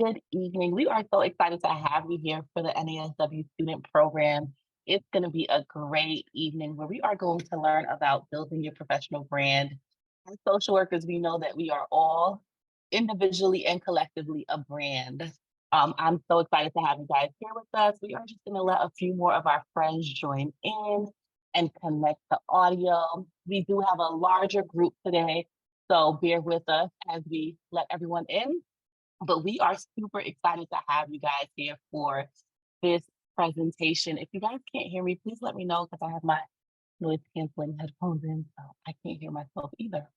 Good evening. We are so excited to have you here for the NASW Student Program. It's going to be a great evening where we are going to learn about building your professional brand. As social workers, we know that we are all individually and collectively a brand. I'm so excited to have you guys here with us. We are just going to let a few more of our friends join in and connect the audio. We do have a larger group today, so bear with us as we let everyone in. But we are super excited to have you guys here for this presentation. If you guys can't hear me, please let me know because I have my noise canceling headphones in, so I can't hear myself either.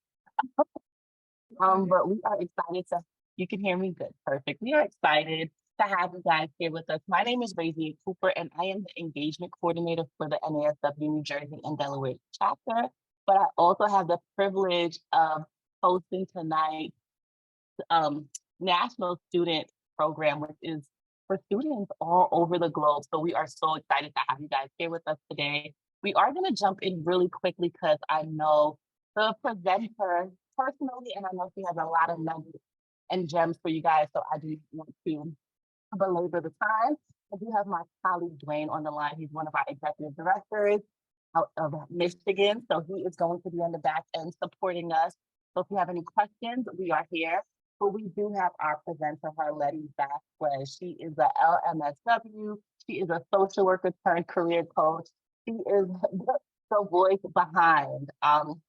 But we are excited to, you can hear me good, perfect. We are excited to have you guys here with us. My name is Razie Cooper, and I am the engagement coordinator for the NASW New Jersey and Delaware chapter. But I also have the privilege of hosting tonight um, National Student Program, which is for students all over the globe. So we are so excited to have you guys here with us today. We are going to jump in really quickly because I know the presenter personally, and I know she has a lot of nuggets and gems for you guys. So I do want to belabor the time. I do have my colleague Dwayne on the line. He's one of our executive directors out of Michigan. So he is going to be on the back end supporting us. So if you have any questions, we are here. But we do have our presenter, Harleny Vasquez. She is a LMSW. She is a social worker turned career coach. She is the voice behind um,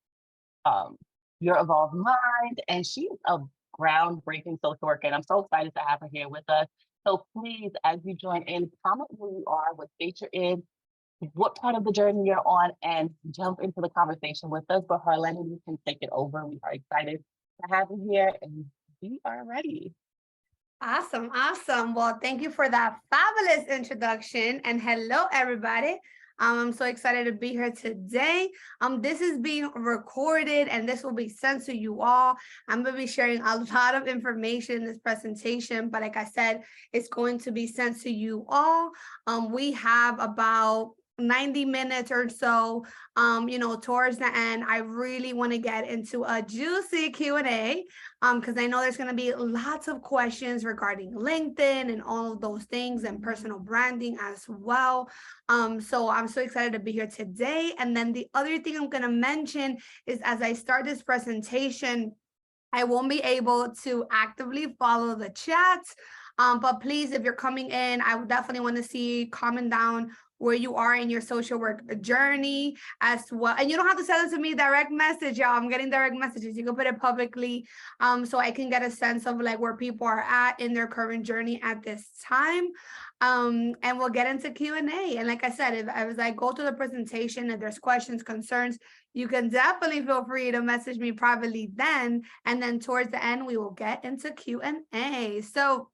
Your Evolved Mind, and she is a groundbreaking social worker. And I'm so excited to have her here with us. So please, as you join in, comment where you are, what state you're in, what part of the journey you're on, and jump into the conversation with us. But Harleny, you can take it over. We are excited to have you here, and we are ready. Awesome, awesome. Well, thank you for that fabulous introduction. And hello, everybody. I'm so excited to be here today. This is being recorded and this will be sent to you all. I'm going to be sharing a lot of information in this presentation, but like I said, it's going to be sent to you all. We have about 90 minutes or so, towards the end. I really want to get into a juicy Q&A because I know there's going to be lots of questions regarding LinkedIn and all of those things and personal branding as well. So I'm so excited to be here today. And then the other thing I'm going to mention is as I start this presentation, I won't be able to actively follow the chat. But please, if you're coming in, I would definitely want to see comment down where you are in your social work journey as well. And you don't have to send it to me direct message, y'all. I'm getting direct messages. You can put it publicly so I can get a sense of like where people are at in their current journey at this time. And we'll get into Q&A. And like I said, if as I go through the presentation, if there's questions, concerns, you can definitely feel free to message me privately then. And then towards the end, we will get into Q&A. So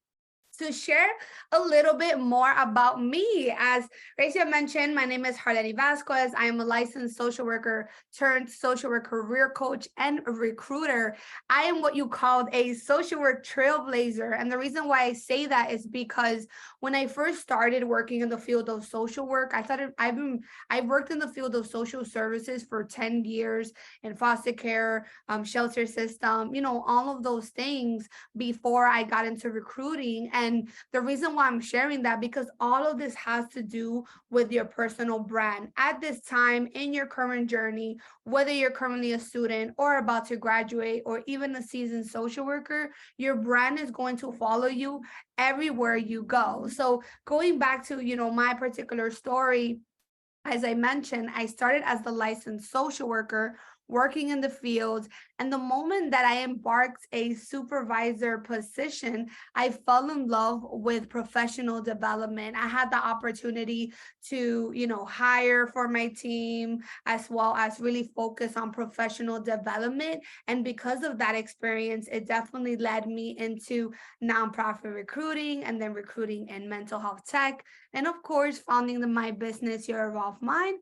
to share a little bit more about me. As Racia mentioned, my name is Harleny Vasquez. I am a licensed social worker turned social work career coach and recruiter. I am what you called a social work trailblazer. And the reason why I say that is because when I first started working in the field of social work, I've worked in the field of social services for 10 years in foster care, shelter system, all of those things before I got into recruiting. And the reason why I'm sharing that, because all of this has to do with your personal brand at this time in your current journey, whether you're currently a student or about to graduate or even a seasoned social worker, your brand is going to follow you everywhere you go. So going back to, my particular story, as I mentioned, I started as the licensed social worker working in the field. And the moment that I embarked a supervisor position, I fell in love with professional development. I had the opportunity to, hire for my team as well as really focus on professional development. And because of that experience, it definitely led me into nonprofit recruiting and then recruiting in mental health tech. And of course, founding my business, Your Evolved Mind,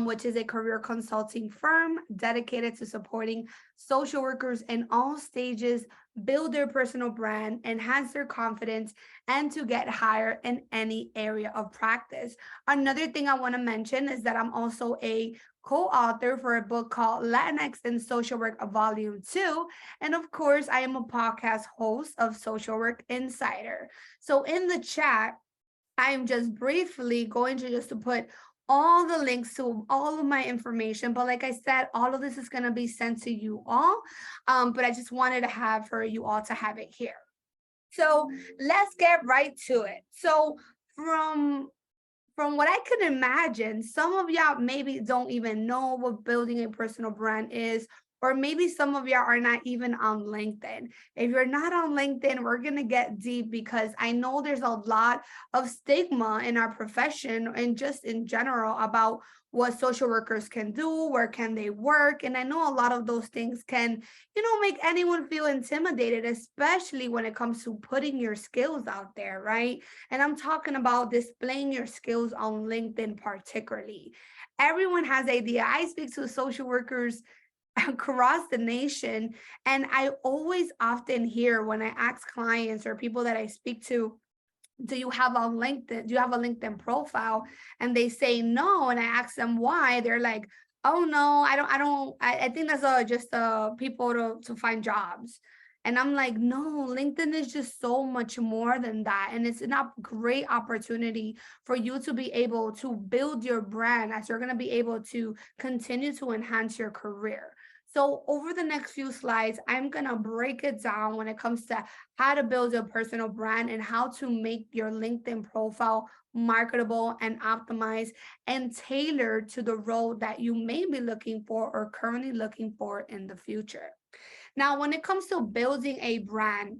which is a career consulting firm dedicated to supporting social workers in all stages build their personal brand, enhance their confidence, and to get hired in any area of practice. Another thing I want to mention is that I'm also a co-author for a book called Latinx in Social Work Volume 2. And of course, I am a podcast host of Social Work Insider. So in the chat, I am just briefly going to just to put all the links to all of my information. But like I said, all of this is going to be sent to you all. But I just wanted to have for you all to have it here. So let's get right to it. So from what I can imagine, some of y'all maybe don't even know what building a personal brand is, or maybe some of y'all are not even on LinkedIn. If you're not on LinkedIn, we're going to get deep because I know there's a lot of stigma in our profession and just in general about what social workers can do, where can they work. And I know a lot of those things can, make anyone feel intimidated, especially when it comes to putting your skills out there, right? And I'm talking about displaying your skills on LinkedIn particularly. Everyone has idea. I speak to social workers across the nation, and I always often hear when I ask clients or people that I speak to, do you have on LinkedIn? Do you have a LinkedIn profile? And they say no. And I ask them why. They're like, oh no, I think that's just people to find jobs. And I'm like, no, LinkedIn is just so much more than that. And it's a great opportunity for you to be able to build your brand as you're going to be able to continue to enhance your career. So over the next few slides, I'm going to break it down when it comes to how to build a personal brand and how to make your LinkedIn profile marketable and optimized and tailored to the role that you may be looking for or currently looking for in the future. Now, when it comes to building a brand,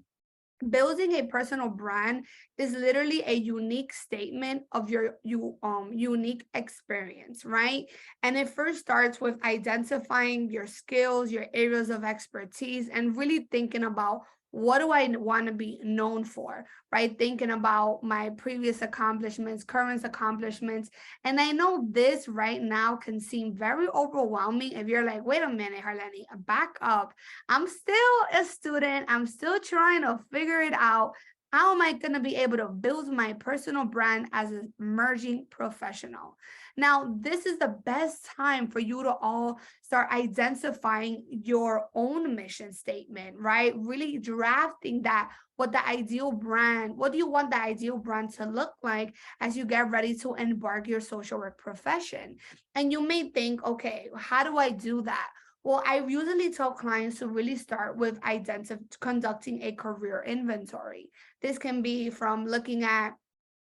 building a personal brand is literally a unique statement of your unique experience, right? And it first starts with identifying your skills, your areas of expertise, and really thinking about what do I want to be known for, right? Thinking about my previous accomplishments, current accomplishments. And I know this right now can seem very overwhelming if you're like, wait a minute, Harleny, back up. I'm still a student. I'm still trying to figure it out. How am I going to be able to build my personal brand as an emerging professional? Now, this is the best time for you to all start identifying your own mission statement, right? Really drafting that, what the ideal brand, what do you want the ideal brand to look like as you get ready to embark your social work profession? And you may think, okay, how do I do that? Well, I usually tell clients to really start with conducting a career inventory. This can be from looking at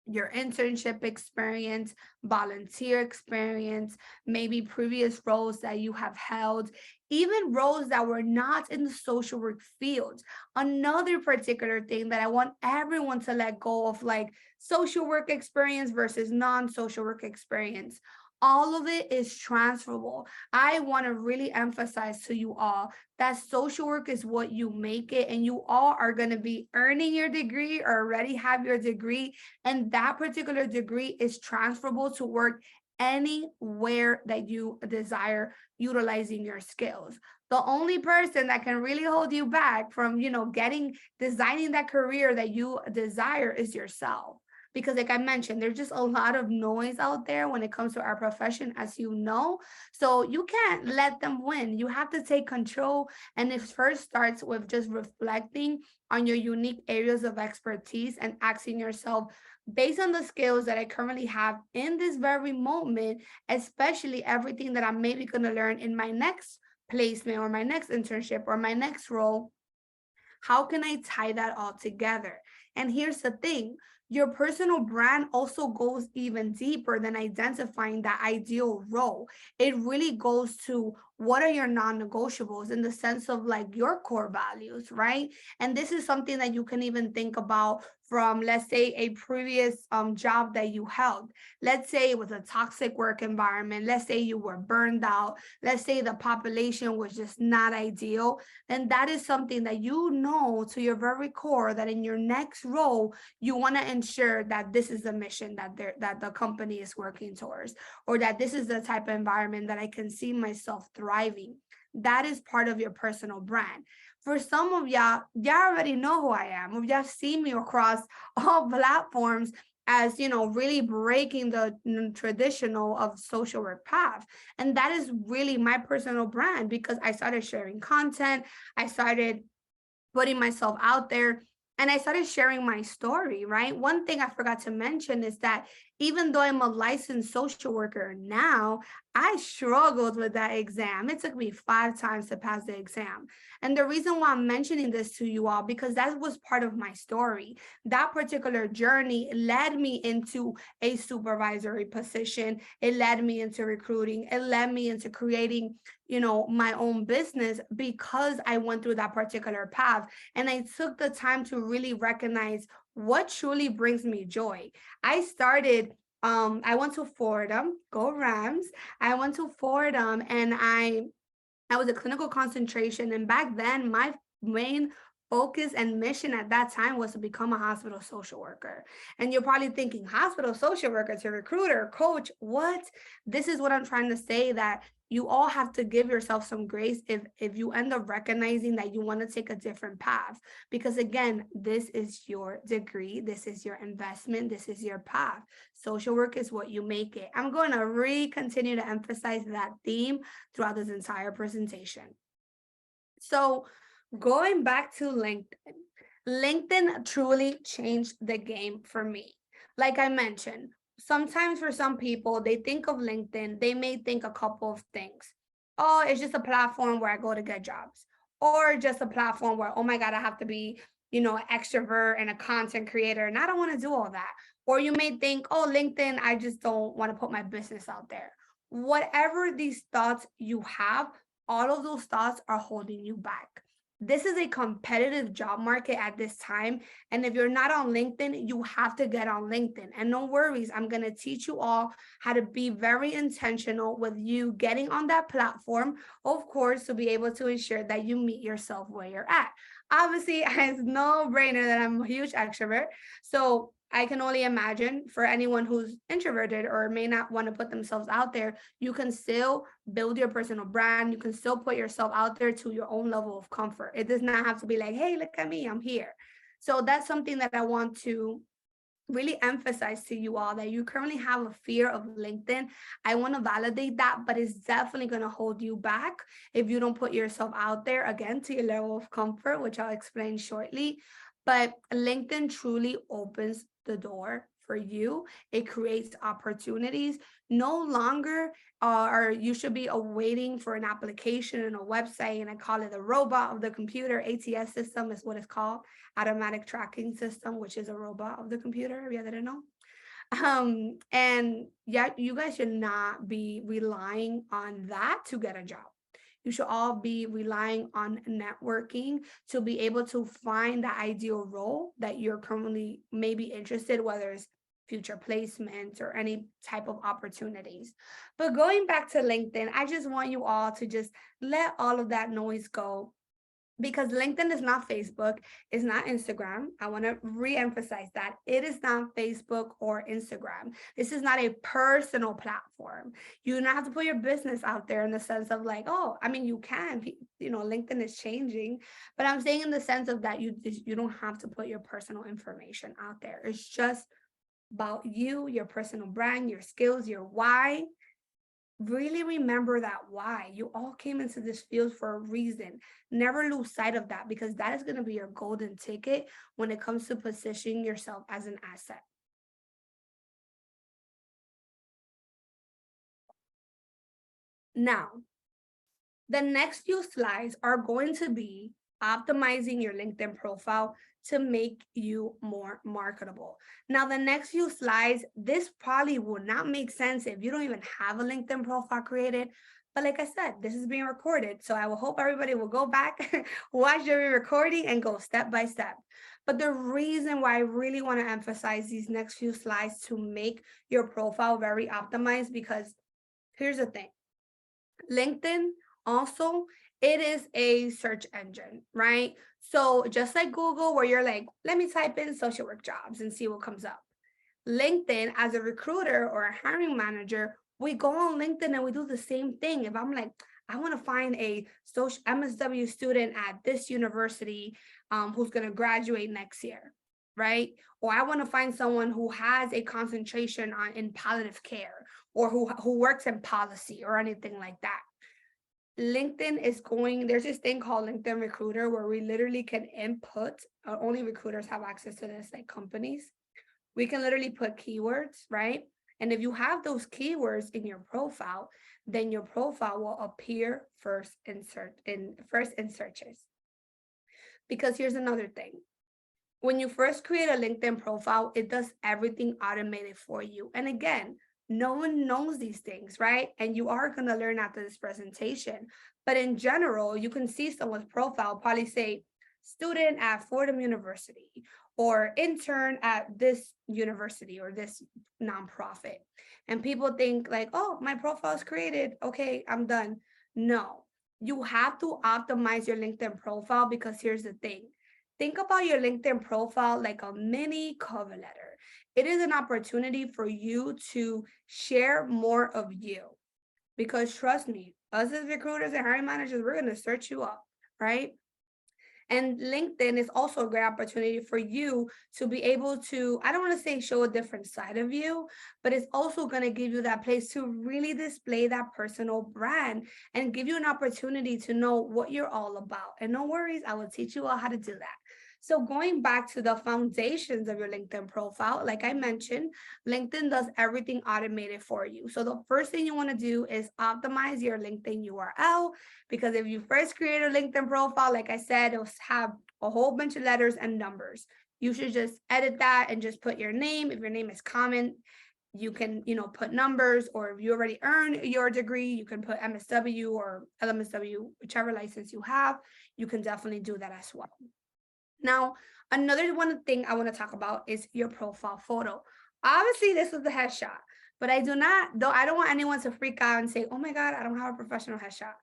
your internship experience, volunteer experience, maybe previous roles that you have held, even roles that were not in the social work field. Another particular thing that I want everyone to let go of, like social work experience versus non-social work experience. All of it is transferable. I want to really emphasize to you all that social work is what you make it, and you all are going to be earning your degree or already have your degree, and that particular degree is transferable to work anywhere that you desire utilizing your skills. The only person that can really hold you back from, designing that career that you desire is yourself. Because like I mentioned, there's just a lot of noise out there when it comes to our profession, as you know. So you can't let them win. You have to take control. And it first starts with just reflecting on your unique areas of expertise and asking yourself, based on the skills that I currently have in this very moment, especially everything that I'm maybe going to learn in my next placement or my next internship or my next role, how can I tie that all together? And here's the thing, your personal brand also goes even deeper than identifying that ideal role. It really goes to what are your non-negotiables in the sense of like your core values, right? And this is something that you can even think about from, let's say, a previous job that you held. Let's say it was a toxic work environment. Let's say you were burned out. Let's say the population was just not ideal. And that is something that you know to your very core that in your next role, you want to ensure that this is the mission that the company is working towards, or that this is the type of environment that I can see myself thriving. That is part of your personal brand. For some of y'all already know who I am. Y'all see me across all platforms. as, really breaking the traditional of social work path. And that is really my personal brand, because I started sharing content, I started putting myself out there, and I started sharing my story, right? One thing I forgot to mention is that even though I'm a licensed social worker now, I struggled with that exam. It took me 5 times to pass the exam. And the reason why I'm mentioning this to you all, because that was part of my story. That particular journey led me into a supervisory position. It led me into recruiting. It led me into creating, my own business, because I went through that particular path. And I took the time to really recognize what truly brings me joy. I started, I went to Fordham, go Rams. I went to Fordham, and I was a clinical concentration. And back then, my main focus and mission at that time was to become a hospital social worker. And you're probably thinking, hospital social worker to recruiter, coach, what? This is what I'm trying to say, that you all have to give yourself some grace if you end up recognizing that you want to take a different path. Because again, this is your degree, this is your investment, this is your path. Social work is what you make it. I'm going to continue to emphasize that theme throughout this entire presentation. So going back to LinkedIn, LinkedIn truly changed the game for me. Like I mentioned, sometimes for some people, they think of LinkedIn, they may think a couple of things. Oh, it's just a platform where I go to get jobs, or just a platform where, oh my God, I have to be, an extrovert and a content creator, and I don't want to do all that. Or you may think, oh, LinkedIn, I just don't want to put my business out there. Whatever these thoughts you have, all of those thoughts are holding you back. This is a competitive job market at this time. And if you're not on LinkedIn, you have to get on LinkedIn. And no worries, I'm going to teach you all how to be very intentional with you getting on that platform, of course, to be able to ensure that you meet yourself where you're at. Obviously, it's no brainer that I'm a huge extrovert. So I can only imagine for anyone who's introverted or may not want to put themselves out there, you can still build your personal brand. You can still put yourself out there to your own level of comfort. It does not have to be like, hey, look at me, I'm here. So that's something that I want to really emphasize to you all, that you currently have a fear of LinkedIn. I want to validate that, but it's definitely going to hold you back if you don't put yourself out there, again, to your level of comfort, which I'll explain shortly. But LinkedIn truly opens the door for you. It creates opportunities. No longer are you should be awaiting for an application and a website, and I call it a robot of the computer. ATS system is what it's called, automatic tracking system, which is a robot of the computer, if you didn't know. And yeah, you guys should not be relying on that to get a job. You should all be relying on networking to be able to find the ideal role that you're currently maybe interested, whether it's future placements or any type of opportunities. But going back to LinkedIn, I just want you all to just let all of that noise go, because LinkedIn is not Facebook, it's not Instagram. I want to re-emphasize that. It is not Facebook or Instagram. This is not a personal platform. You do not have to put your business out there in the sense of like, oh, I mean, you can, LinkedIn is changing, but I'm saying in the sense of that you don't have to put your personal information out there. It's just about you, your personal brand, your skills, your why. Really remember that why. You all came into this field for a reason. Never lose sight of that, because that is going to be your golden ticket when it comes to positioning yourself as an asset. Now, the next few slides are going to be optimizing your LinkedIn profile to make you more marketable. Now, the next few slides, this probably will not make sense if you don't even have a LinkedIn profile created. But like I said, this is being recorded. So I will hope everybody will go back, watch the recording, and go step by step. But the reason why I really want to emphasize these next few slides to make your profile very optimized, because here's the thing. LinkedIn also, it is a search engine, right? So just like Google, where you're like, let me type in social work jobs and see what comes up. LinkedIn, as a recruiter or a hiring manager, we go on LinkedIn and we do the same thing. If I'm like, I want to find a social MSW student at this university who's going to graduate next year. right? Or I want to find someone who has a concentration on in palliative care, or who works in policy or anything like that. LinkedIn is going, there's this thing called LinkedIn Recruiter where we literally can input, only recruiters have access to this, like companies. We can literally put keywords, right? And if you have those keywords in your profile, then your profile will appear first in searches. Because here's another thing. When you first create a LinkedIn profile, it does everything automated for you. And again, no one knows these things, right? And you are going to learn after this presentation. But in general, you can see someone's profile probably say student at Fordham University or intern at this university or this nonprofit. And people think like, oh, my profile is created. Okay, I'm done. No, you have to optimize your LinkedIn profile, because here's the thing. Think about your LinkedIn profile like a mini cover letter. It is an opportunity for you to share more of you. Because trust me, us as recruiters and hiring managers, we're going to search you up, right? And LinkedIn is also a great opportunity for you to be able to, I don't want to say show a different side of you, but it's also going to give you that place to really display that personal brand and give you an opportunity to know what you're all about. And no worries, I will teach you all how to do that. So going back to the foundations of your LinkedIn profile, like I mentioned, LinkedIn does everything automated for you. So the first thing you want to do is optimize your LinkedIn URL, because if you first create a LinkedIn profile, like I said, it'll have a whole bunch of letters and numbers. You should just edit that and just put your name. If your name is common, you can, put numbers, or if you already earned your degree, you can put MSW or LMSW, whichever license you have. You can definitely do that as well. Now, another one thing I want to talk about is your profile photo. Obviously, this was the headshot, but I don't want anyone to freak out and say, oh my God, I don't have a professional headshot.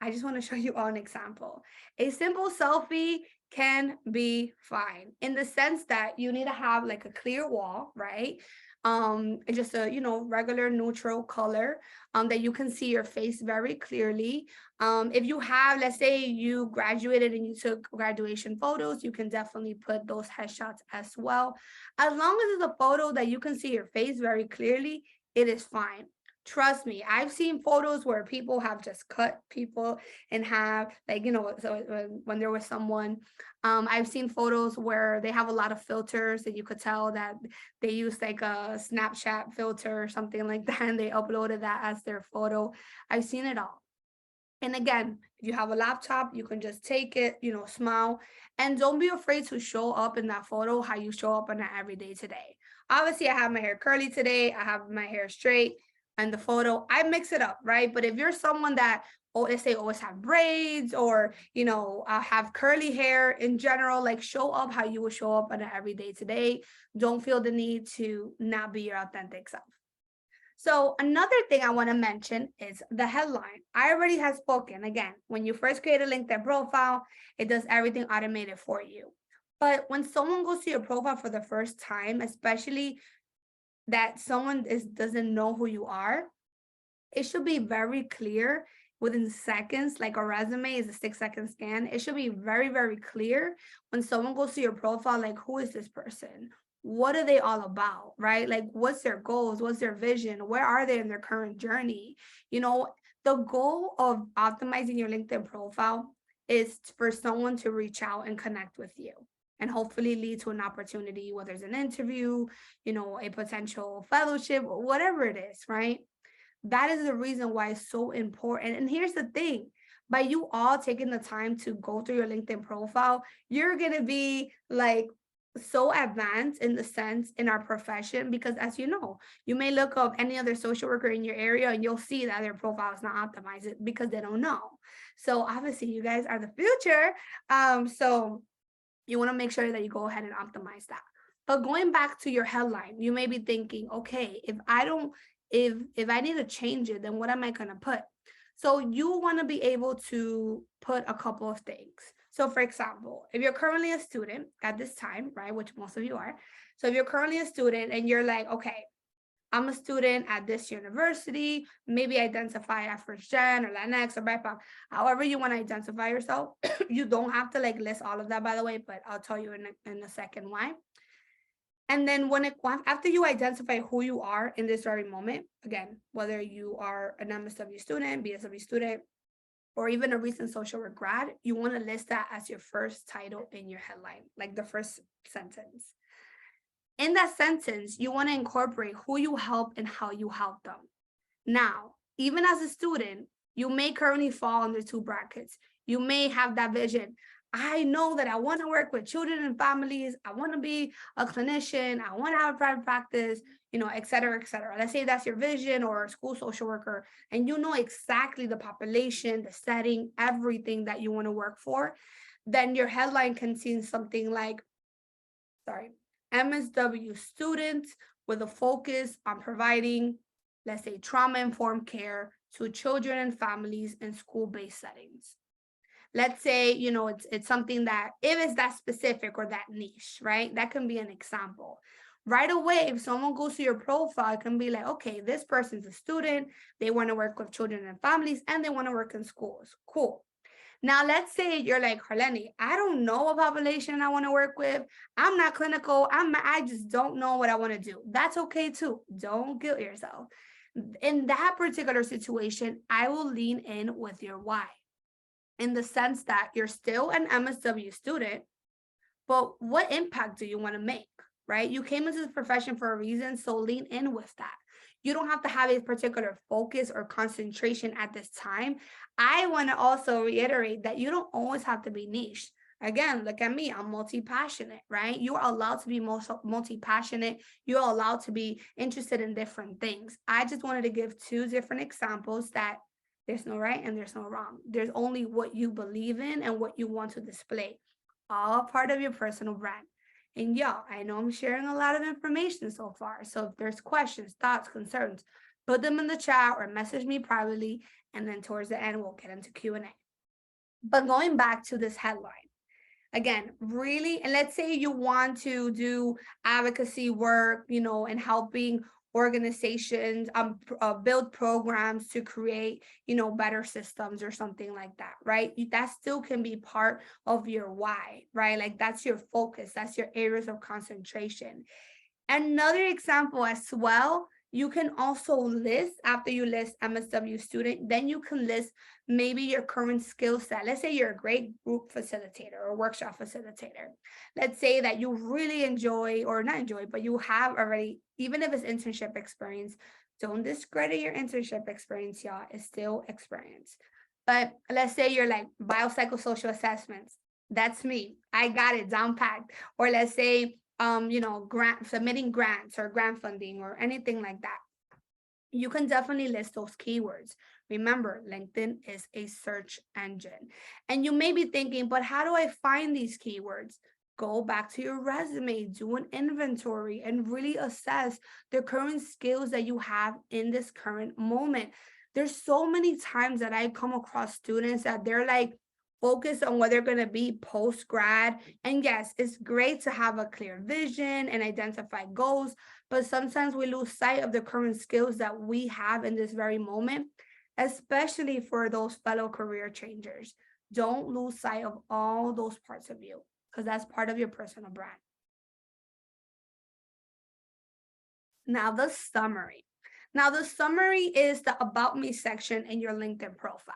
I just want to show you all an example. A simple selfie can be fine in the sense that you need to have like a clear wall, right? Just a regular neutral color that you can see your face very clearly. If you have, let's say you graduated and you took graduation photos, you can definitely put those headshots as well. As long as it's a photo that you can see your face very clearly, it is fine. Trust me, I've seen photos where people have just cut people and have so when there was someone, I've seen photos where they have a lot of filters and you could tell that they use like a Snapchat filter or something like that, and they uploaded that as their photo. I've seen it all. And again, if you have a laptop, you can just take it, smile, and don't be afraid to show up in that photo how you show up in that everyday today. Obviously, I have my hair curly today. I have my hair straight, and the photo, I mix it up, right? But if you're someone that, let's say always have braids, or, have curly hair in general, like show up how you would show up on an everyday today. Don't feel the need to not be your authentic self. So another thing I want to mention is the headline. I already have spoken. Again, when you first create a LinkedIn profile, it does everything automated for you. But when someone goes to your profile for the first time, especially that someone doesn't know who you are, it should be very clear within seconds. Like a resume is a 6-second scan. It should be very, very clear when someone goes to your profile, like, who is this person? What are they all about, right? Like, what's their goals? What's their vision? Where are they in their current journey? The goal of optimizing your LinkedIn profile is for someone to reach out and connect with you and hopefully lead to an opportunity, whether it's an interview, a potential fellowship, whatever it is, right? That is the reason why it's so important. And here's the thing, by you all taking the time to go through your LinkedIn profile, you're going to be like so advanced in the sense in our profession, because as you may look up any other social worker in your area and you'll see that their profile is not optimized because they don't know. So obviously you guys are the future. So you want to make sure that you go ahead and optimize that. But going back to your headline, you may be thinking, okay, if I need to change it, then what am I going to put? So you want to be able to put a couple of things. So for example, if you're currently a student at this time, right, which most of you are. So if you're currently a student and you're like, okay, I'm a student at this university, maybe identify as first gen or Latinx or BIPOC, however you want to identify yourself. You don't have to like list all of that, by the way, but I'll tell you in a second why. And then after you identify who you are in this very moment, again, whether you are an MSW student, BSW student, or even a recent social work grad, you want to list that as your first title in your headline, like the first sentence. In that sentence, you want to incorporate who you help and how you help them. Now, even as a student, you may currently fall under two brackets. You may have that vision. I know that I want to work with children and families. I want to be a clinician. I want to have a private practice, et cetera, et cetera. Let's say that's your vision, or a school social worker, and you know exactly the population, the setting, everything that you want to work for. Then your headline contains something like, MSW students with a focus on providing, let's say, trauma-informed care to children and families in school-based settings. Let's say, it's something that, if it's that specific or that niche, right? That can be an example. Right away, if someone goes to your profile, it can be like, okay, this person's a student, they want to work with children and families, and they want to work in schools. Cool. Now, let's say you're like, Harleny, I don't know what population I want to work with. I'm not clinical. I just don't know what I want to do. That's okay too. Don't guilt yourself. In that particular situation, I will lean in with your why, in the sense that you're still an MSW student, but what impact do you want to make, right? You came into this profession for a reason, so lean in with that. You don't have to have a particular focus or concentration at this time. I want to also reiterate that you don't always have to be niche. Again, look at me, I'm multi-passionate, right? You are allowed to be multi-passionate. You're allowed to be interested in different things. I just wanted to give two different examples that there's no right and there's no wrong. There's only what you believe in and what you want to display, all part of your personal brand. And y'all, I know I'm sharing a lot of information so far. So if there's questions, thoughts, concerns, put them in the chat or message me privately. And then towards the end, we'll get into Q&A. But going back to this headline, again, really, and let's say you want to do advocacy work, and helping organizations build programs to create, better systems or something like that, right? That still can be part of your why, right? Like that's your focus, that's your areas of concentration. Another example as well, you can also list, after you list MSW student, then you can list maybe your current skill set. Let's say you're a great group facilitator or workshop facilitator. Let's say that you really enjoy, or not enjoy, but you have already, even if it's internship experience, don't discredit your internship experience, y'all. It's still experience. But let's say you're like biopsychosocial assessments. That's me. I got it down packed. Or let's say submitting grants or grant funding or anything like that. You can definitely list those keywords. Remember, LinkedIn is a search engine. And you may be thinking, but how do I find these keywords? Go back to your resume, do an inventory, and really assess the current skills that you have in this current moment. There's so many times that I come across students that they're like, focus on what they're going to be post-grad. And yes, it's great to have a clear vision and identify goals, but sometimes we lose sight of the current skills that we have in this very moment, especially for those fellow career changers. Don't lose sight of all those parts of you, because that's part of your personal brand. Now, the summary. Now, the summary is the About Me section in your LinkedIn profile.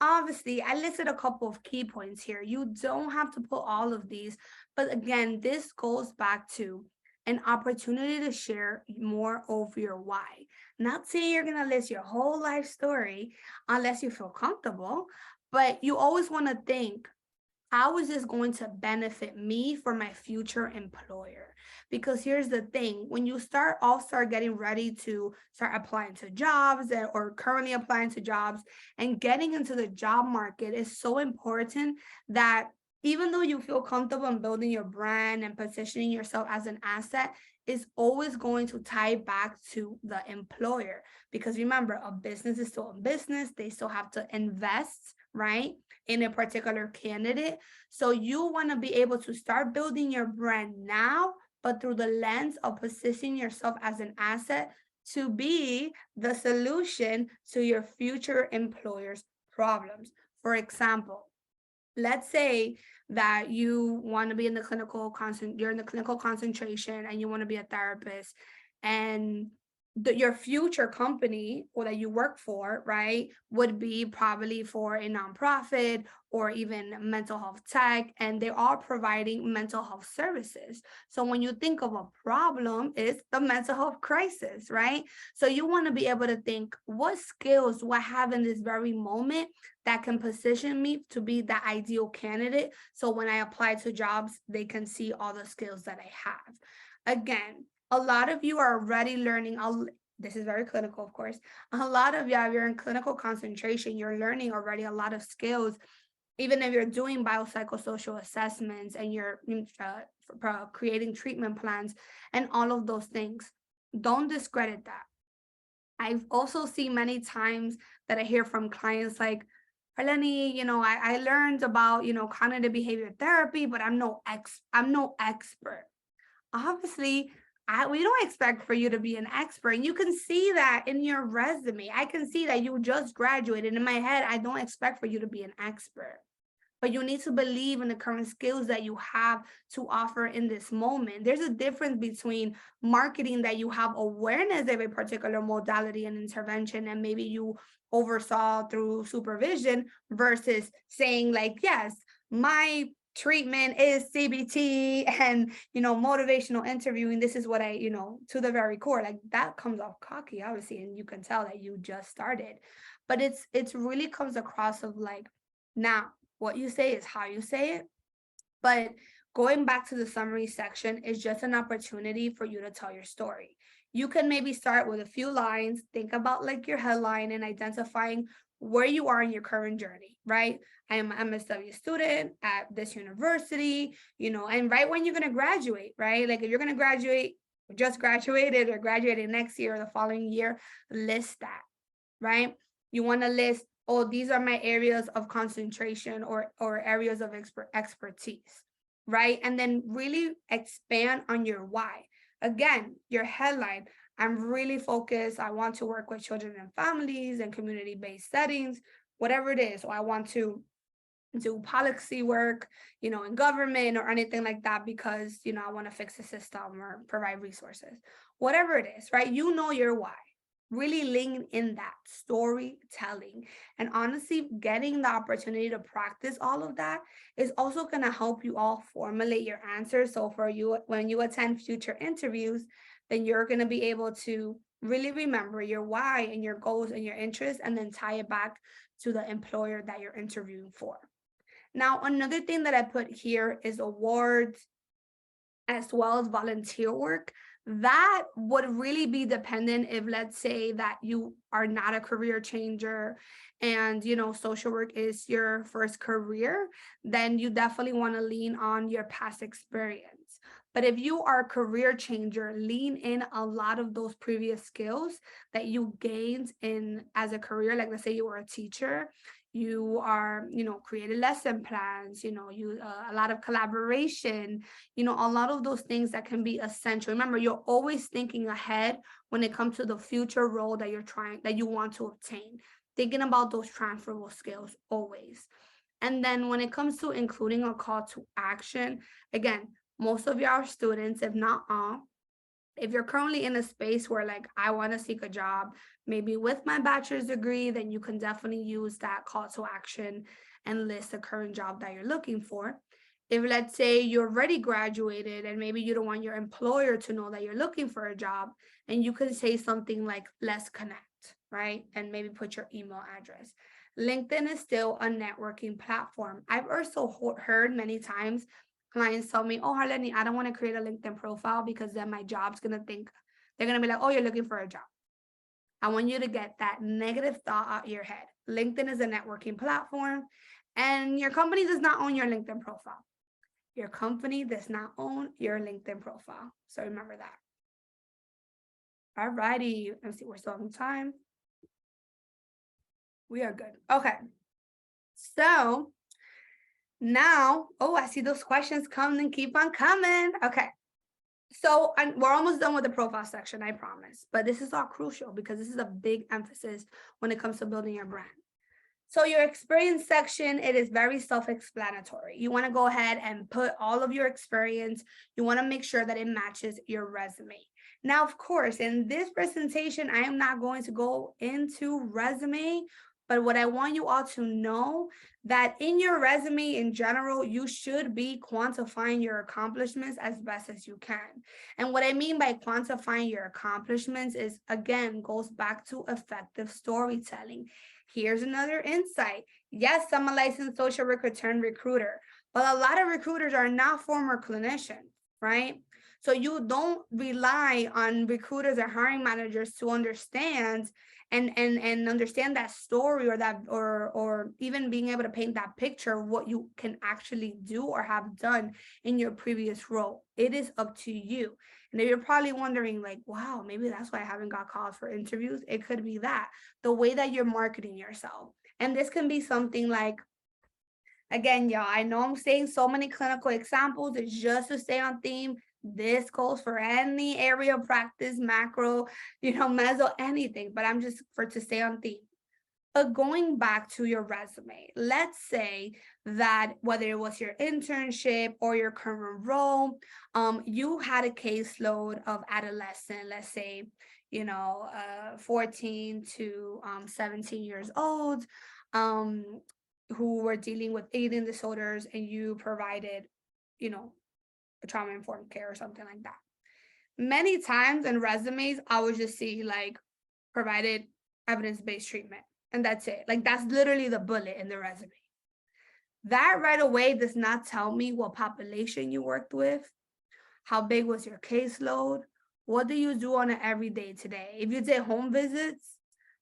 Obviously, I listed a couple of key points here. You don't have to put all of these, but again, this goes back to an opportunity to share more of your why. Not saying you're going to list your whole life story unless you feel comfortable, but you always want to think, how is this going to benefit me for my future employer? Because here's the thing, when you start getting ready to start applying to jobs or currently applying to jobs and getting into the job market is so important that even though you feel comfortable in building your brand and positioning yourself as an asset, is always going to tie back to the employer. Because remember, a business is still a business. They still have to invest, right, in a particular candidate. So you want to be able to start building your brand now, but through the lens of positioning yourself as an asset to be the solution to your future employer's problems. For example, let's say that you want to be in the you're in the clinical concentration and you want to be a therapist, and your future company or that you work for, right, would be probably for a nonprofit or even mental health tech, and they are providing mental health services. So when you think of a problem, it's the mental health crisis, right? So you want to be able to think, what skills do I have in this very moment that can position me to be the ideal candidate? So when I apply to jobs, they can see all the skills that I have. Again, a lot of you are already learning. This is very clinical, of course. A lot of you, if you're in clinical concentration, you're learning already a lot of skills. Even if you're doing biopsychosocial assessments and you're creating treatment plans and all of those things, don't discredit that. I've also seen many times that I hear from clients like, Harleny, I learned about, cognitive behavior therapy, but I'm no expert. Obviously, we don't expect for you to be an expert. And you can see that in your resume. I can see that you just graduated. In my head, I don't expect for you to be an expert. But you need to believe in the current skills that you have to offer in this moment. There's a difference between marketing that you have awareness of a particular modality and intervention, and maybe you oversaw through supervision, versus saying like, yes, my treatment is CBT and motivational interviewing. This is what I, to the very core. Like, that comes off cocky, obviously, and you can tell that you just started. But it's really comes across of like, now what you say is how you say it. But going back to the summary section is just an opportunity for you to tell your story. You can maybe start with a few lines, think about like your headline and identifying where you are in your current journey, right? I am an MSW student at this university, and right when you're going to graduate, right? Like if you're going to graduate, just graduated or graduated next year or the following year, list that, right? You want to list, oh, these are my areas of concentration or areas of expertise, right? And then really expand on your why. Again, your headline, I'm really focused. I want to work with children and families and community-based settings, whatever it is. So I want to do policy work, in government or anything like that, because, I want to fix the system or provide resources, whatever it is, right? Your why. Really lean in that storytelling. And honestly, getting the opportunity to practice all of that is also going to help you all formulate your answers. So for you, when you attend future interviews, then you're going to be able to really remember your why and your goals and your interests, and then tie it back to the employer that you're interviewing for. Now, another thing that I put here is awards as well as volunteer work. That would really be dependent if, let's say, that you are not a career changer and, social work is your first career, then you definitely want to lean on your past experience. But if you are a career changer, lean in a lot of those previous skills that you gained in as a career. Like, let's say you were a teacher, you are, created lesson plans, a lot of collaboration, a lot of those things that can be essential. Remember, you're always thinking ahead when it comes to the future role that you want to obtain, thinking about those transferable skills always. And then when it comes to including a call to action, again, most of your students, if not all, if you're currently in a space where like, I want to seek a job, maybe with my bachelor's degree, then you can definitely use that call to action and list the current job that you're looking for. If, let's say, you're already graduated and maybe you don't want your employer to know that you're looking for a job, and you can say something like, let's connect, right? And maybe put your email address. LinkedIn is still a networking platform. I've also heard many times clients tell me, oh, Harleny, I don't want to create a LinkedIn profile because then my job's going to think, they're going to be like, oh, you're looking for a job. I want you to get that negative thought out of your head. LinkedIn is a networking platform, and your company does not own your LinkedIn profile. Your company does not own your LinkedIn profile. So remember that. All righty. Let's see, we're still on time. We are good. Okay. So now, oh, I see those questions coming and keep on coming. Okay. So and we're almost done with the profile section, I promise. But this is all crucial because this is a big emphasis when it comes to building your brand. So your experience section, it is very self-explanatory. You want to go ahead and put all of your experience. You want to make sure that it matches your resume. Now, of course, in this presentation, I am not going to go into resume, but what I want you all to know that in your resume in general, you should be quantifying your accomplishments as best as you can. And what I mean by quantifying your accomplishments is, again, goes back to effective storytelling. Here's another insight. Yes, I'm a licensed social work turned recruiter, but a lot of recruiters are not former clinicians, right? So you don't rely on recruiters or hiring managers to understand and understand that story or that or even being able to paint that picture of what you can actually do or have done in your previous role. It is up to you. And if you're probably wondering, like, wow, maybe that's why I haven't got calls for interviews. It could be that the way that you're marketing yourself. And this can be something like, again, y'all, I know I'm saying so many clinical examples. It's just to stay on theme. This goes for any area of practice, macro, meso, anything, but I'm just for to stay on theme. But going back to your resume, let's say that whether it was your internship or your current role, you had a caseload of adolescent, let's say, 14 to 17 years old, who were dealing with eating disorders, and you provided, a trauma-informed care or something like that. Many times in resumes, I would just see like provided evidence-based treatment, and that's it. Like that's literally the bullet in the resume. That right away does not tell me what population you worked with, how big was your caseload, what do you do on an everyday today. If you did home visits,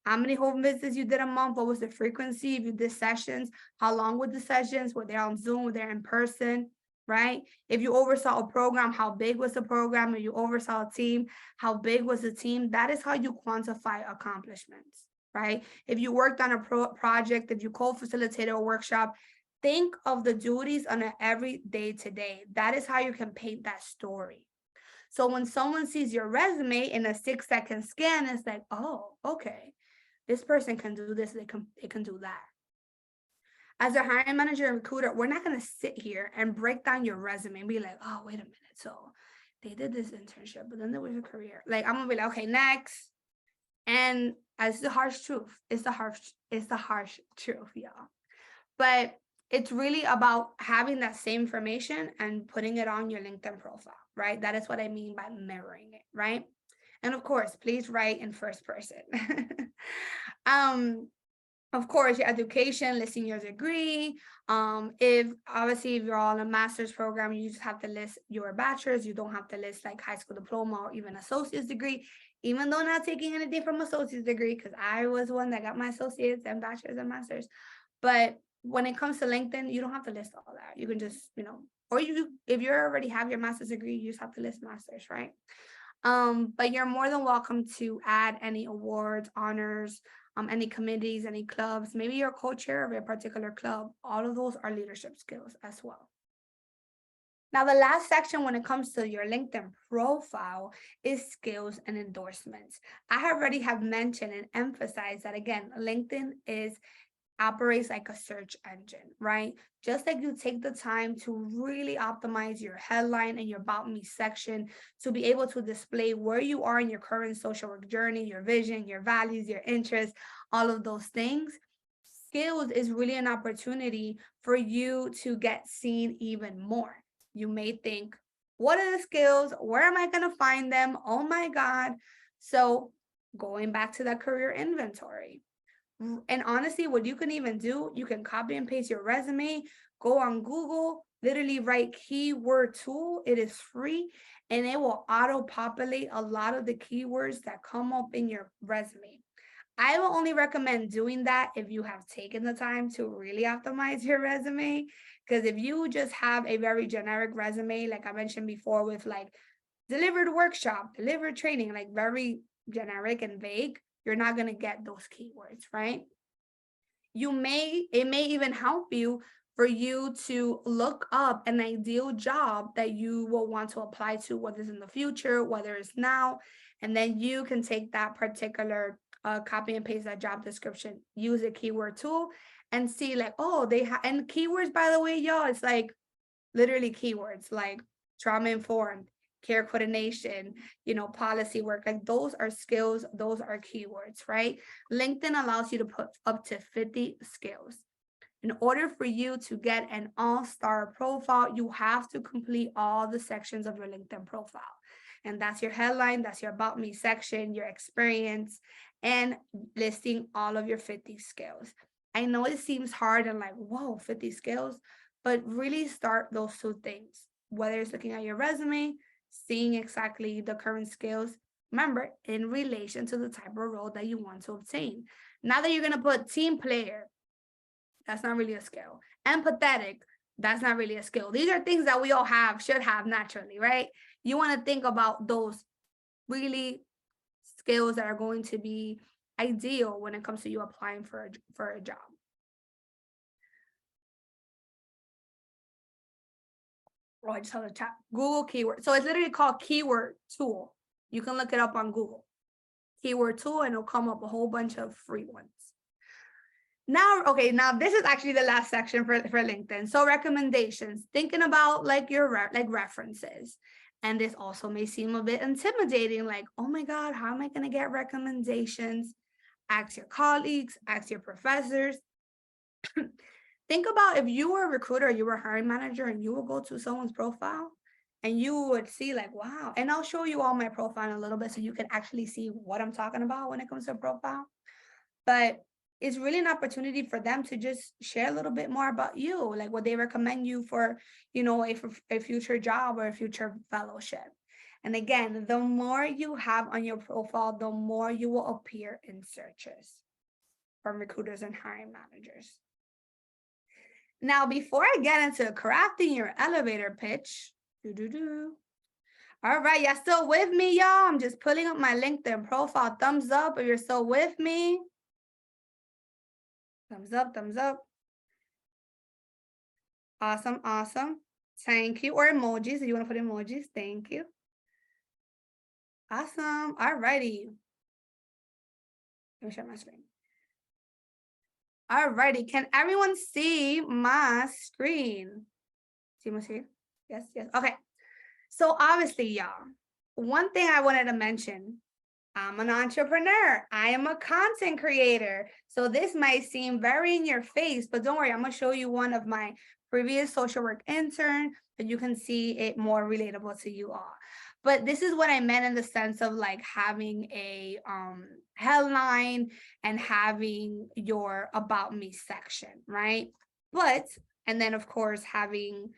how many home visits you did a month, what was the frequency? If you did sessions, how long were the sessions? Were they on Zoom? Were they in person? Right? If you oversaw a program, how big was the program? If you oversaw a team, how big was the team? That is how you quantify accomplishments, right? If you worked on a project, if you co-facilitated a workshop, think of the duties on an everyday today. That is how you can paint that story. So when someone sees your resume in a 6-second scan, it's like, oh, okay, this person can do this, they can do that. As a hiring manager and recruiter, we're not going to sit here and break down your resume and be like, oh, wait a minute. So they did this internship, but then there was a career. Like, I'm going to be like, okay, next. And it's the harsh truth. It's the harsh truth, y'all. But it's really about having that same information and putting it on your LinkedIn profile, right? That is what I mean by mirroring it, right? And of course, please write in first person. Of course, your education, listing your degree. If you're on a master's program, you just have to list your bachelor's. You don't have to list like high school diploma or even associate's degree, even though not taking anything from associate's degree, because I was one that got my associates and bachelor's and master's. But when it comes to LinkedIn, you don't have to list all that. You can just, or if you already have your master's degree, you just have to list master's, right? But you're more than welcome to add any awards, honors, any committees, any clubs. Maybe you're co-chair of a particular club. All of those are leadership skills as well. Now, the last section when it comes to your LinkedIn profile is skills and endorsements. I already have mentioned and emphasized that, again, LinkedIn operates like a search engine, right? Just like you take the time to really optimize your headline and your About Me section to be able to display where you are in your current social work journey, your vision, your values, your interests, all of those things. Skills is really an opportunity for you to get seen even more. You may think, what are the skills? Where am I going to find them? Oh my God. So going back to that career inventory. And honestly, what you can even do, you can copy and paste your resume, go on Google, literally write keyword tool. It is free, and it will auto-populate a lot of the keywords that come up in your resume. I will only recommend doing that if you have taken the time to really optimize your resume. Because if you just have a very generic resume, like I mentioned before, with like delivered workshop, delivered training, like very generic and vague, you're not going to get those keywords, right? It may even help you for you to look up an ideal job that you will want to apply to, whether it's in the future, whether it's now, and then you can take that particular copy and paste that job description, use a keyword tool, and see like, oh, they have, and keywords, by the way, y'all, it's like literally keywords like trauma informed, care coordination, policy work. Like those are skills, those are keywords, right? LinkedIn allows you to put up to 50 skills. In order for you to get an all-star profile, you have to complete all the sections of your LinkedIn profile. And that's your headline, that's your about me section, your experience, and listing all of your 50 skills. I know it seems hard and like, whoa, 50 skills, but really start those two things, whether it's looking at your resume, seeing exactly the current skills, remember, in relation to the type of role that you want to obtain. Now that you're going to put team player, that's not really a skill. Empathetic, that's not really a skill. These are things that we all have, should have naturally, right? You want to think about those really skills that are going to be ideal when it comes to you applying for a job. Oh, I just saw the chat. Google keyword. So it's literally called keyword tool. You can look it up on Google. Keyword tool, and it'll come up a whole bunch of free ones. Now, okay, now this is actually the last section for LinkedIn. So recommendations, thinking about like your references. And this also may seem a bit intimidating, like, oh my God, how am I going to get recommendations? Ask your colleagues, ask your professors. Think about if you were a recruiter, you were a hiring manager, and you would go to someone's profile and you would see like, wow, and I'll show you all my profile in a little bit so you can actually see what I'm talking about when it comes to a profile. But it's really an opportunity for them to just share a little bit more about you, like what they recommend you for, a future job or a future fellowship. And again, the more you have on your profile, the more you will appear in searches from recruiters and hiring managers. Now, before I get into crafting your elevator pitch, all right, y'all still with me, y'all? I'm just pulling up my LinkedIn profile. Thumbs up if you're still with me. Thumbs up, thumbs up. Awesome, awesome. Thank you. Or emojis, if you want to put emojis. Thank you. Awesome. All righty. Let me share my screen. All righty. Can everyone see my screen? See my screen? Yes, yes. Okay. So obviously, y'all, one thing I wanted to mention, I'm an entrepreneur. I am a content creator. So this might seem very in your face, but don't worry, I'm going to show you one of my previous social work intern so you can see it more relatable to you all. But this is what I meant in the sense of like having a headline and having your about me section, right? And then of course having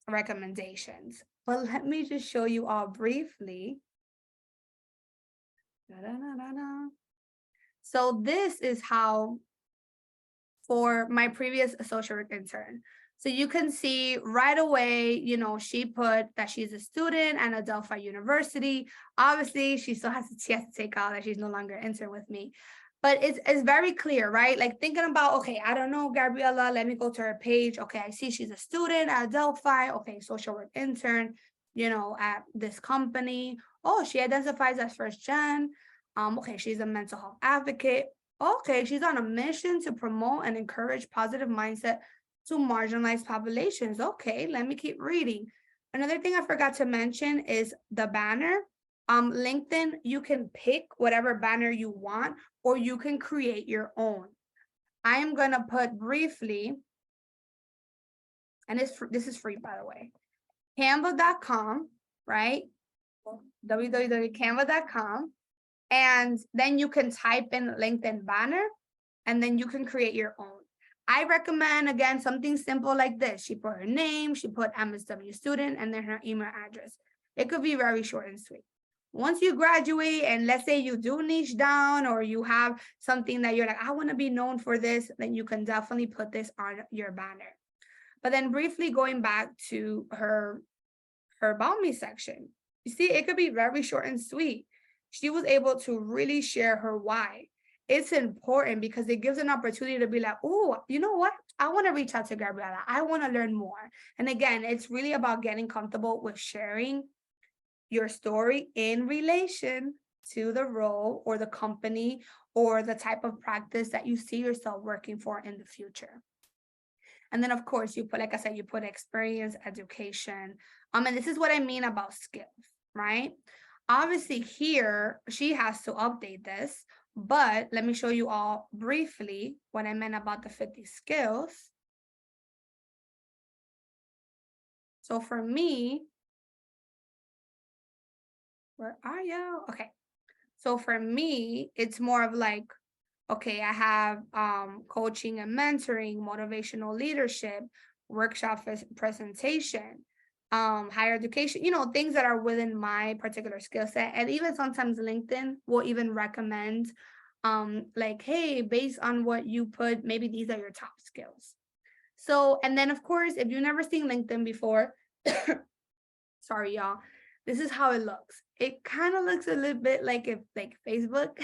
recommendations. But let me just show you all briefly. So this is how for my previous social work intern. So you can see right away, she put that she's a student at Adelphi University. Obviously, she has to take out that she's no longer an intern with me. But it's very clear, right? Like thinking about, okay, I don't know, Gabriella, let me go to her page. Okay, I see she's a student at Adelphi. Okay, social work intern, at this company. Oh, she identifies as first gen. Okay, she's a mental health advocate. Okay, she's on a mission to promote and encourage positive mindset to marginalized populations. Okay, let me keep reading. Another thing I forgot to mention is the banner. LinkedIn, you can pick whatever banner you want, or you can create your own. I am going to put briefly, and this is free, by the way, canva.com, right? www.canva.com. And then you can type in LinkedIn banner, and then you can create your own. I recommend, again, something simple like this. She put her name, she put LMSW student, and then her email address. It could be very short and sweet. Once you graduate, and let's say you do niche down, or you have something that you're like, I want to be known for this, then you can definitely put this on your banner. But then briefly going back to her about me section, you see, it could be very short and sweet. She was able to really share her why. it's important because it gives an opportunity to be like, oh, you know what? I want to reach out to Gabriela. I want to learn more. And again, it's really about getting comfortable with sharing your story in relation to the role or the company or the type of practice that you see yourself working for in the future. And then of course you put, like I said, you put experience, education. And this is what I mean about skills, right? Obviously here she has to update this, but let me show you all briefly what I meant about the 50 skills. So for me, where are you? Okay. So for me, it's more of like, okay, I have coaching and mentoring, motivational leadership, workshop presentation, higher education, things that are within my particular skill set. And even sometimes LinkedIn will even recommend like, hey, based on what you put, maybe these are your top skills. So, and then of course, if you've never seen LinkedIn before, sorry, y'all, this is how it looks. It kind of looks a little bit like Facebook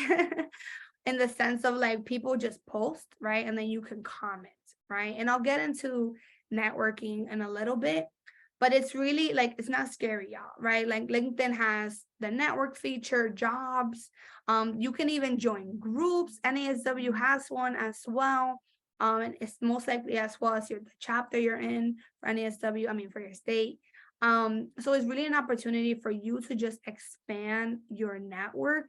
in the sense of like people just post, right? And then you can comment, right? And I'll get into networking in a little bit, but it's really like, it's not scary, y'all, right? Like LinkedIn has the network feature, jobs. You can even join groups. NASW has one as well. And it's most likely as well as the chapter you're in for NASW, I mean, for your state. So it's really an opportunity for you to just expand your network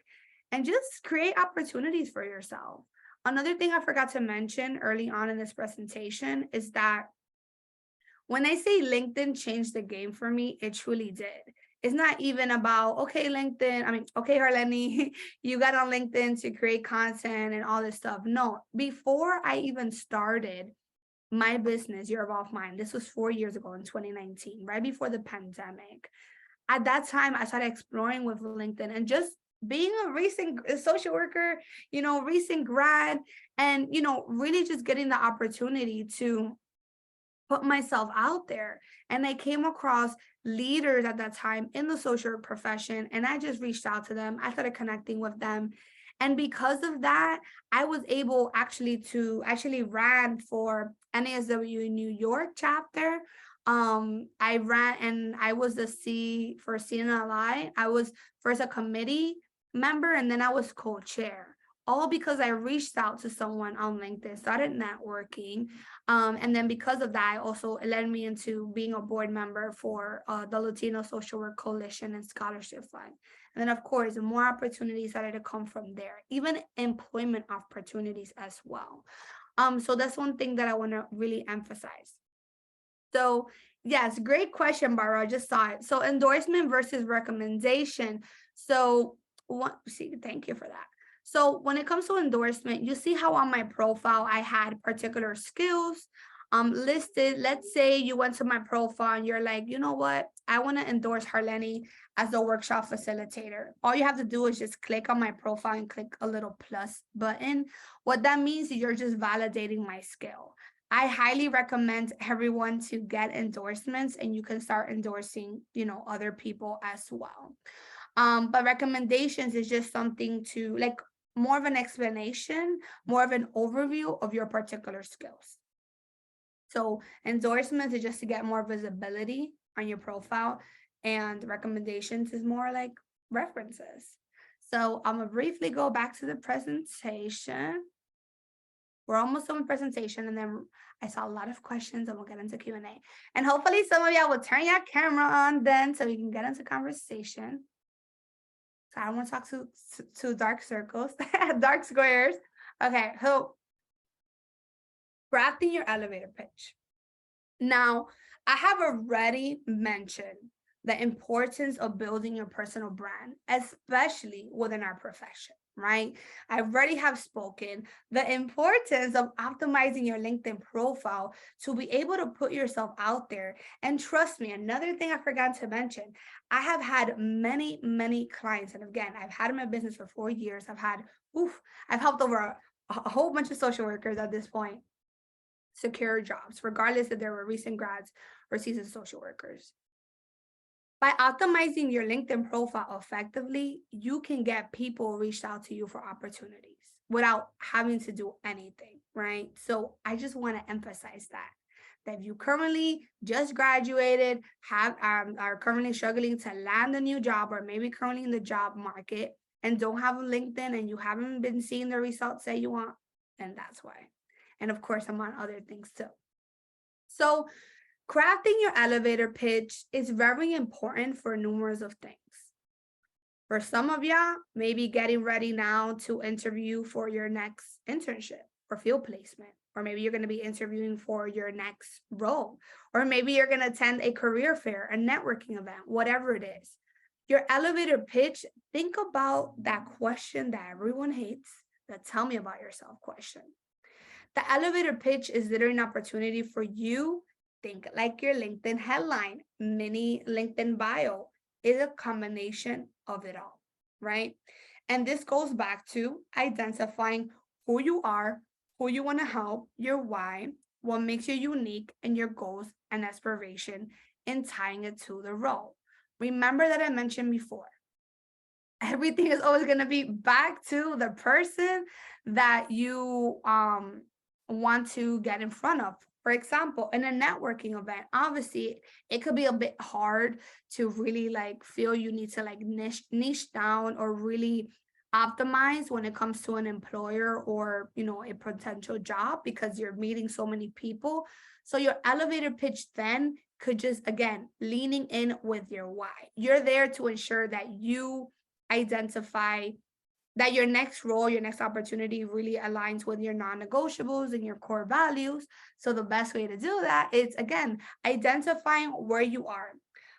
and just create opportunities for yourself. Another thing I forgot to mention early on in this presentation is that when I say LinkedIn changed the game for me, it truly did. It's not even about, okay, LinkedIn, I mean, okay, Harleny, you got on LinkedIn to create content and all this stuff. No, before I even started my business, Year Evolve Mine, this was 4 years ago in 2019, right before the pandemic. At that time, I started exploring with LinkedIn and just being a recent social worker, recent grad, and, really just getting the opportunity to put myself out there. And I came across leaders at that time in the social work profession, and I just reached out to them. I started connecting with them. And because of that, I was able actually ran for NASW New York chapter. I ran and I was the C for CNLI. I was first a committee member and then I was co-chair. All because I reached out to someone on LinkedIn, started networking. And then because of that, it led me into being a board member for the Latino Social Work Coalition and Scholarship Fund. And then, of course, more opportunities started to come from there, even employment opportunities as well. So that's one thing that I want to really emphasize. So yes, great question, Barbara. I just saw it. So endorsement versus recommendation. So thank you for that. So when it comes to endorsement, you see how on my profile I had particular skills listed. Let's say you went to my profile and you're like, you know what? I want to endorse Harleny as a workshop facilitator. All you have to do is just click on my profile and click a little plus button. What that means is you're just validating my skill. I highly recommend everyone to get endorsements, and you can start endorsing, other people as well. But recommendations is just something to like more of an explanation, more of an overview of your particular skills. So endorsements is just to get more visibility on your profile, and recommendations is more like references. So I'm gonna briefly go back to the presentation. We're almost done with presentation, and then I saw a lot of questions, and we'll get into Q&A. And hopefully some of y'all will turn your camera on then so we can get into conversation. So I don't want to talk to dark circles, dark squares. Okay, so crafting your elevator pitch. Now, I have already mentioned the importance of building your personal brand, especially within our profession, right? I already have spoken the importance of optimizing your LinkedIn profile to be able to put yourself out there. And trust me, another thing I forgot to mention, I have had many, many clients. And again, I've had my business for 4 years. I've helped over a whole bunch of social workers at this point secure jobs, regardless if they were recent grads or seasoned social workers. By optimizing your LinkedIn profile effectively, you can get people reached out to you for opportunities without having to do anything, right? So I just want to emphasize that if you currently just graduated, have are currently struggling to land a new job, or maybe currently in the job market and don't have a LinkedIn and you haven't been seeing the results that you want, then that's why. And of course, I'm on other things too. So crafting your elevator pitch is very important for numerous of things. For some of y'all, maybe getting ready now to interview for your next internship or field placement, or maybe you're going to be interviewing for your next role, or maybe you're going to attend a career fair, a networking event, whatever it is. Your elevator pitch, think about that question that everyone hates, the tell me about yourself question. The elevator pitch is literally an opportunity for you. Think like your LinkedIn headline, mini LinkedIn bio is a combination of it all, right? And this goes back to identifying who you are, who you want to help, your why, what makes you unique, and your goals and aspiration, and tying it to the role. Remember that I mentioned before, everything is always going to be back to the person that you want to get in front of. For example, in a networking event, obviously it could be a bit hard to really like feel you need to like niche down or really optimize when it comes to an employer or a potential job, because you're meeting so many people. So your elevator pitch then could just, again, leaning in with your why. You're there to ensure that you identify that your next role, your next opportunity really aligns with your non-negotiables and your core values. So the best way to do that is, again, identifying where you are.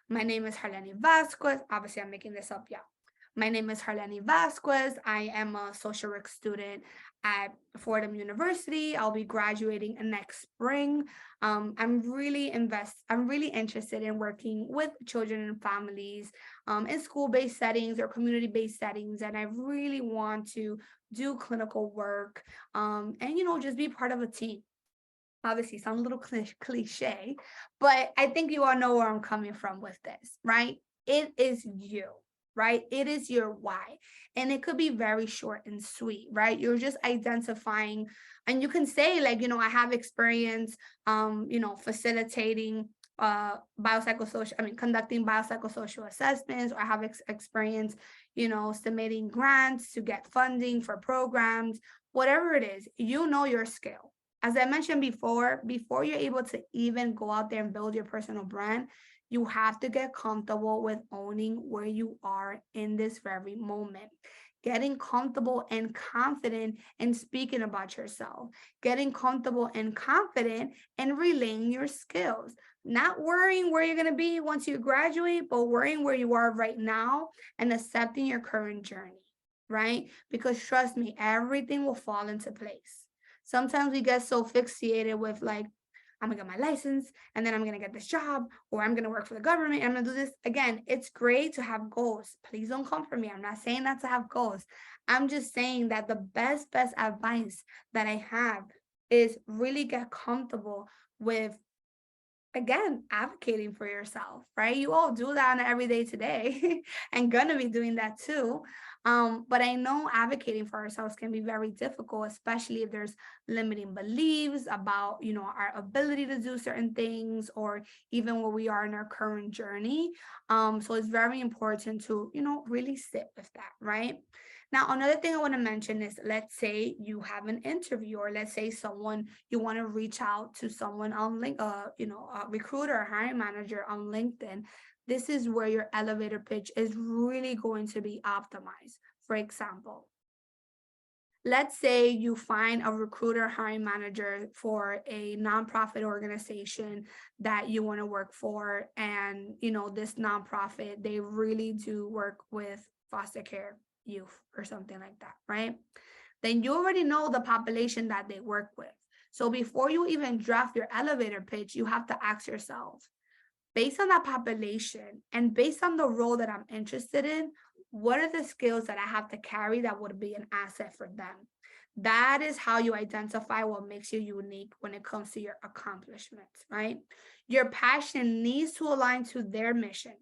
My name is Harleny Vasquez. Obviously, I'm making this up, yeah. My name is Harleny Vasquez. I am a social work student at Fordham University. I'll be graduating next spring. I'm really interested in working with children and families in school-based settings or community-based settings, and I really want to do clinical work and just be part of a team. Obviously, sounds a little cliche, but I think you all know where I'm coming from with this, right? It is you, right? It is your why. And it could be very short and sweet, right? You're just identifying, and you can say, like, I have experience, facilitating conducting biopsychosocial assessments, or I have experience, submitting grants to get funding for programs, whatever it is, your skill. As I mentioned before you're able to even go out there and build your personal brand, you have to get comfortable with owning where you are in this very moment. Getting comfortable and confident in speaking about yourself, getting comfortable and confident in relaying your skills, not worrying where you're going to be once you graduate, but worrying where you are right now and accepting your current journey, right? Because trust me, everything will fall into place. Sometimes we get so fixated with like, I'm gonna get my license and then I'm gonna get this job, or I'm gonna work for the government. I'm gonna do this. Again, it's great to have goals. Please don't come for me. I'm not saying not to have goals. I'm just saying that the best advice that I have is really get comfortable with, again, advocating for yourself, right? You all do that on an everyday today and gonna be doing that too. But I know advocating for ourselves can be very difficult, especially if there's limiting beliefs about, our ability to do certain things, or even where we are in our current journey. So it's very important to, really sit with that, right? Now, another thing I want to mention is, let's say you have an interview, or let's say you want to reach out to someone on a recruiter or hiring manager on LinkedIn. This is where your elevator pitch is really going to be optimized. For example, let's say you find a recruiter hiring manager for a nonprofit organization that you want to work for. And, this nonprofit, they really do work with foster care youth or something like that, right? Then you already know the population that they work with. So before you even draft your elevator pitch, you have to ask yourself, based on that population and based on the role that I'm interested in, what are the skills that I have to carry that would be an asset for them? That is how you identify what makes you unique when it comes to your accomplishments, right? Your passion needs to align to their mission.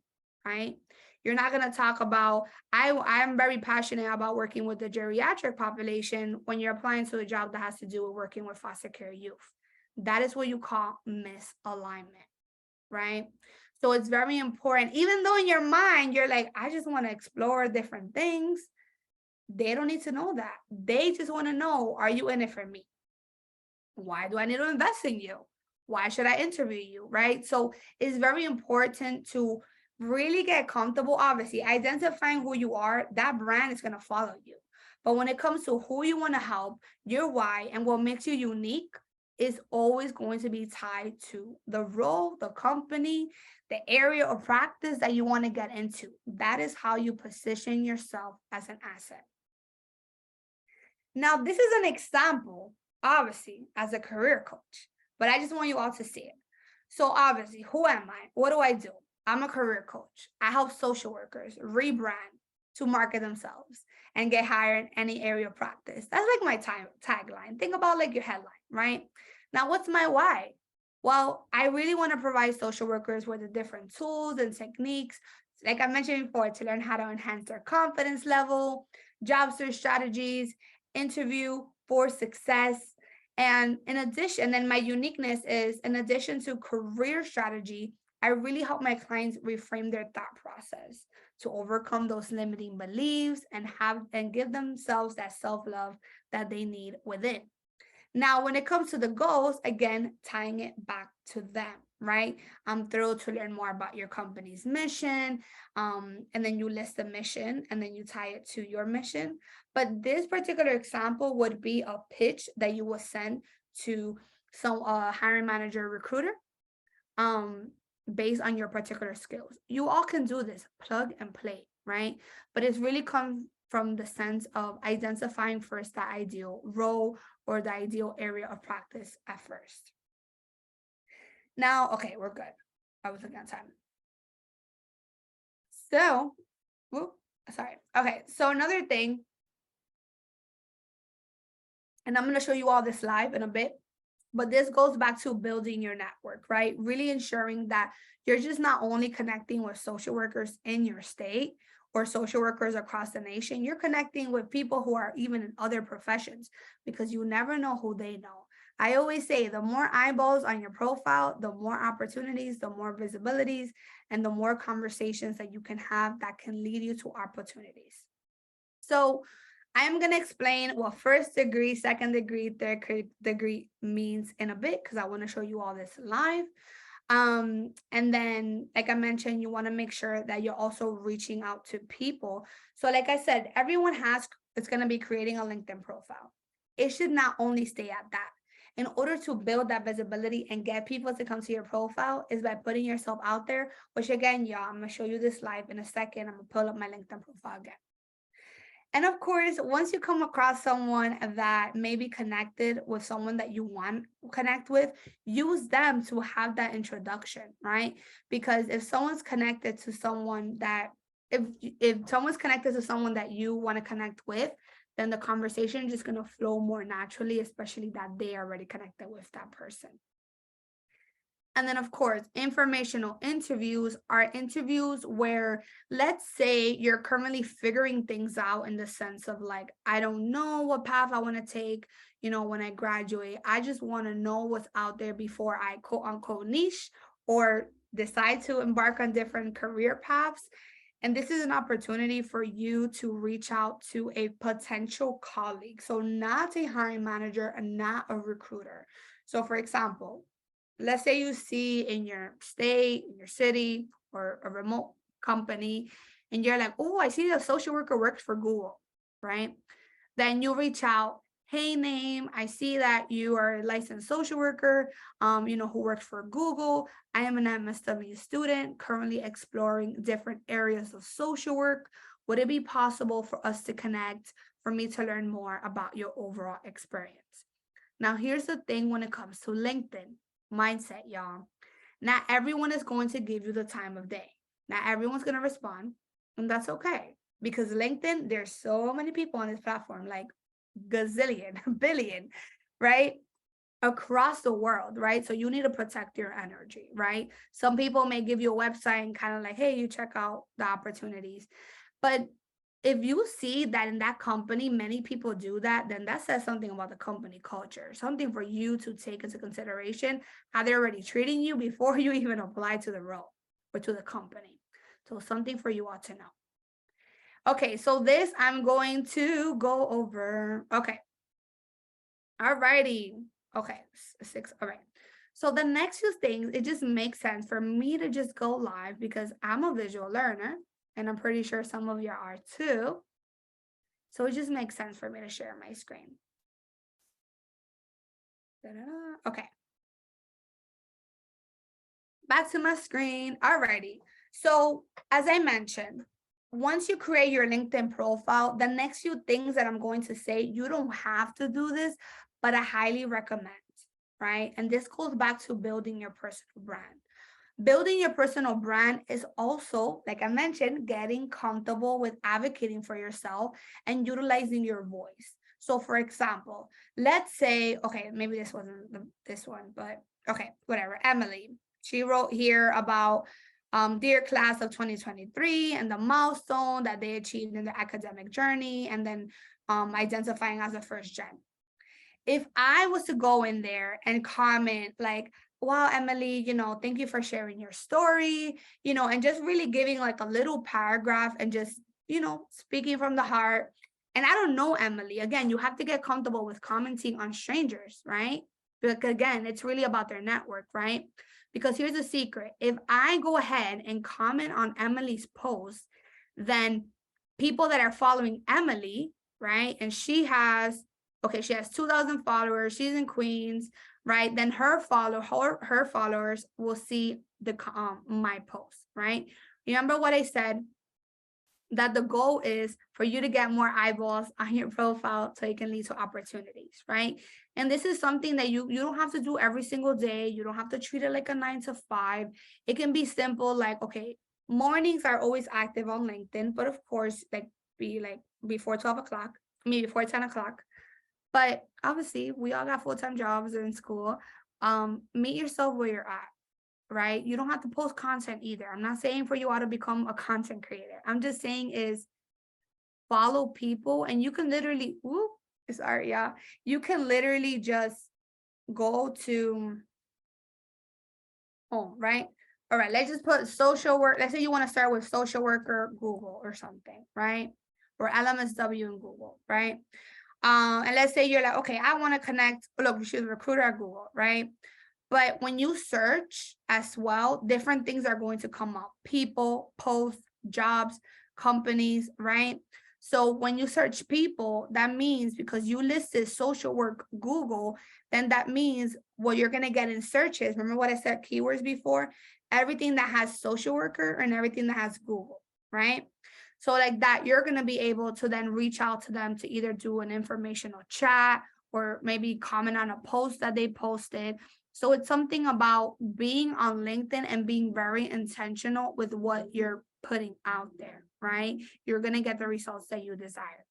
right? You're not going to talk about, I'm very passionate about working with the geriatric population when you're applying to a job that has to do with working with foster care youth. That is what you call misalignment, right? So it's very important, even though in your mind, you're like, I just want to explore different things. They don't need to know that. They just want to know, are you in it for me? Why do I need to invest in you? Why should I interview you? Right. So it's very important to really get comfortable. Obviously, identifying who you are, that brand is going to follow you. But when it comes to who you want to help, your why, and what makes you unique is always going to be tied to the role, the company, the area of practice that you want to get into. That is how you position yourself as an asset. Now, this is an example, obviously, as a career coach, but I just want you all to see it. So obviously, who am I? What do I do? I'm a career coach. I help social workers rebrand to market themselves and get hired in any area of practice. That's like my tagline. Think about like your headline, right? Now, what's my why? Well, I really want to provide social workers with the different tools and techniques, like I mentioned before, to learn how to enhance their confidence level, job search strategies, interview for success. And in addition, then my uniqueness is, in addition to career strategy, I really help my clients reframe their thought process to overcome those limiting beliefs and give themselves that self-love that they need within. Now, when it comes to the goals, again, tying it back to them, right? I'm thrilled to learn more about your company's mission. And then you list the mission and then you tie it to your mission. But this particular example would be a pitch that you will send to some hiring manager recruiter based on your particular skills. You all can do this, plug and play, right? But it's really come from the sense of identifying first the ideal role or the ideal area of practice at first. Now, okay, we're good. I was looking at time. So, whoop, sorry. Okay, so another thing, and I'm going to show you all this live in a bit, but this goes back to building your network, right? Really ensuring that you're just not only connecting with social workers in your state or social workers across the nation, you're connecting with people who are even in other professions, because you never know who they know. I always say the more eyeballs on your profile, the more opportunities, the more visibilities, and the more conversations that you can have that can lead you to opportunities. So I'm going to explain what first degree, second degree, third degree means in a bit, because I want to show you all this live. And then, like I mentioned, you want to make sure that you're also reaching out to people. So like I said, everyone it's going to be creating a LinkedIn profile. It should not only stay at that. In order to build that visibility and get people to come to your profile is by putting yourself out there, which again, y'all, I'm going to show you this live in a second. I'm going to pull up my LinkedIn profile again. And of course, once you come across someone that may be connected with someone that you want to connect with, use them to have that introduction, right? Because if someone's connected to someone that, if someone's connected to someone that you want to connect with, then the conversation is just going to flow more naturally, especially that they are already connected with that person. And then, of course, informational interviews are interviews where, let's say you're currently figuring things out in the sense of like, I don't know what path I want to take, when I graduate. I just want to know what's out there before I quote unquote niche or decide to embark on different career paths. And this is an opportunity for you to reach out to a potential colleague. So not a hiring manager and not a recruiter. So for example, let's say you see in your state, in your city, or a remote company, and you're like, oh, I see the social worker works for Google, right? Then you reach out, hey, name, I see that you are a licensed social worker, who works for Google. I am an MSW student, currently exploring different areas of social work. Would it be possible for us to connect, for me to learn more about your overall experience? Now, here's the thing when it comes to LinkedIn mindset, y'all. Not everyone is going to give you the time of day. Not everyone's going to respond, and that's okay. Because LinkedIn, there's so many people on this platform, like gazillion, billion, right? across the world, right? So you need to protect your energy, right? Some people may give you a website and kind of like, hey, you check out the opportunities. But if you see that in that company, many people do that, then that says something about the company culture, something for you to take into consideration how they're already treating you before you even apply to the role or to the company. So something for you all to know. Okay, so this I'm going to go over. Okay. All righty. Okay, 6. All right. So the next few things, it just makes sense for me to just go live because I'm a visual learner and I'm pretty sure some of you are too. So it just makes sense for me to share my screen. Da-da-da. Okay. Back to my screen. All righty. So as I mentioned, once you create your LinkedIn profile, the next few things that I'm going to say, you don't have to do this, but I highly recommend, right? And this goes back to building your personal brand. Building your personal brand is also, like I mentioned, getting comfortable with advocating for yourself and utilizing your voice. So for example, let's say, okay, maybe this wasn't this one, but okay, whatever. Emily, she wrote here about dear class of 2023 and the milestone that they achieved in their academic journey, and then identifying as a first gen. If I was to go in there and comment like, wow, Emily, thank you for sharing your story, and just really giving like a little paragraph and just, speaking from the heart. And I don't know, Emily, again, you have to get comfortable with commenting on strangers, right? Because again, it's really about their network, right? Because here's the secret. If I go ahead and comment on Emily's post, then people that are following Emily, right? And she has 2,000 followers. She's in Queens, right? Then her followers will see the my post, right? Remember what I said, that the goal is for you to get more eyeballs on your profile so it can lead to opportunities, right? And this is something that you don't have to do every single day. You don't have to treat it like a 9 to 5. It can be simple, like, okay, mornings are always active on LinkedIn, but of course, be like before 12 o'clock, before 10 o'clock. But obviously, we all got full-time jobs or in school. Meet yourself where you're at, right? You don't have to post content either. I'm not saying for you all to become a content creator. I'm just saying is follow people, and you can literally, sorry, yeah. You can literally just go to home, right? All right, let's just put social work. Let's say you want to start with social worker Google or something, right? Or LMSW in Google, right? And let's say you're like, okay, I want to connect. Look, she's a recruiter at Google, right? But when you search as well, different things are going to come up. People, posts, jobs, companies, right? So when you search people, that means because you listed social work Google, then that means what you're going to get in searches. Remember what I said, keywords before? Everything that has social worker and everything that has Google, right? So like that, you're going to be able to then reach out to them to either do an informational chat or maybe comment on a post that they posted. So it's something about being on LinkedIn and being very intentional with what you're putting out there, right? You're going to get the results that you desire.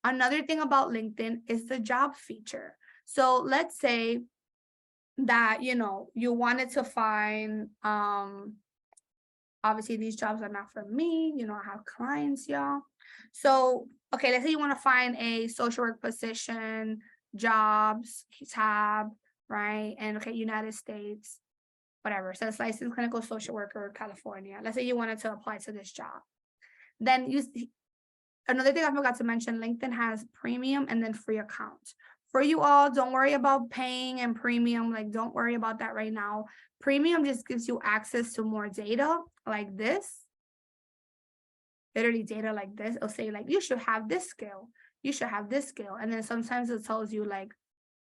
Another thing about LinkedIn is the job feature. So let's say that, you wanted to find, obviously these jobs are not for me, I have clients, y'all. So, okay, let's say you want to find a social work position, jobs tab, right? And okay, United States, whatever. So it's licensed clinical social worker, California. Let's say you wanted to apply to this job. Then another thing I forgot to mention, LinkedIn has premium and then free accounts. For you all, don't worry about paying and premium. Like, don't worry about that right now. Premium just gives you access to more data like this. Literally data like this. It'll say like, you should have this skill. You should have this skill. And then sometimes it tells you like,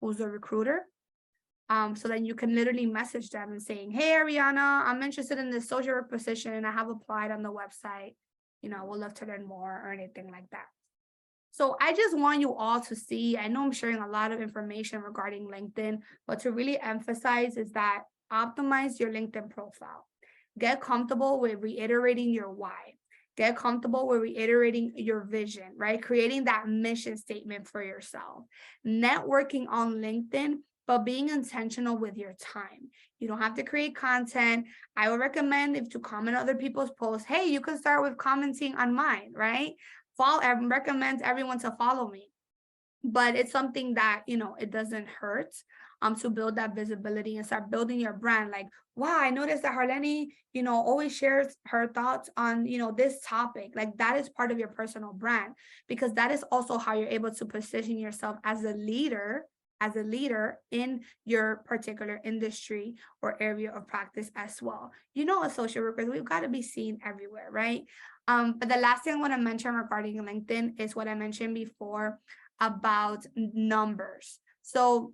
who's the recruiter. So then you can literally message them and saying, hey, Ariana, I'm interested in this social work position. I have applied on the website. Would love to learn more or anything like that. So I just want you all to see, I know I'm sharing a lot of information regarding LinkedIn, but to really emphasize is that optimize your LinkedIn profile. Get comfortable with reiterating your why. Get comfortable with reiterating your vision, right? Creating that mission statement for yourself. Networking on LinkedIn but being intentional with your time. You don't have to create content. I would recommend if to comment other people's posts, hey, you can start with commenting on mine, right? I recommend everyone to follow me. But it's something that, it doesn't hurt to build that visibility and start building your brand. Like, wow, I noticed that Harleny, always shares her thoughts on, this topic. Like, that is part of your personal brand, because that is also how you're able to position yourself as a leader in your particular industry or area of practice as well. As social workers, we've got to be seen everywhere, right? But the last thing I want to mention regarding LinkedIn is what I mentioned before about numbers. So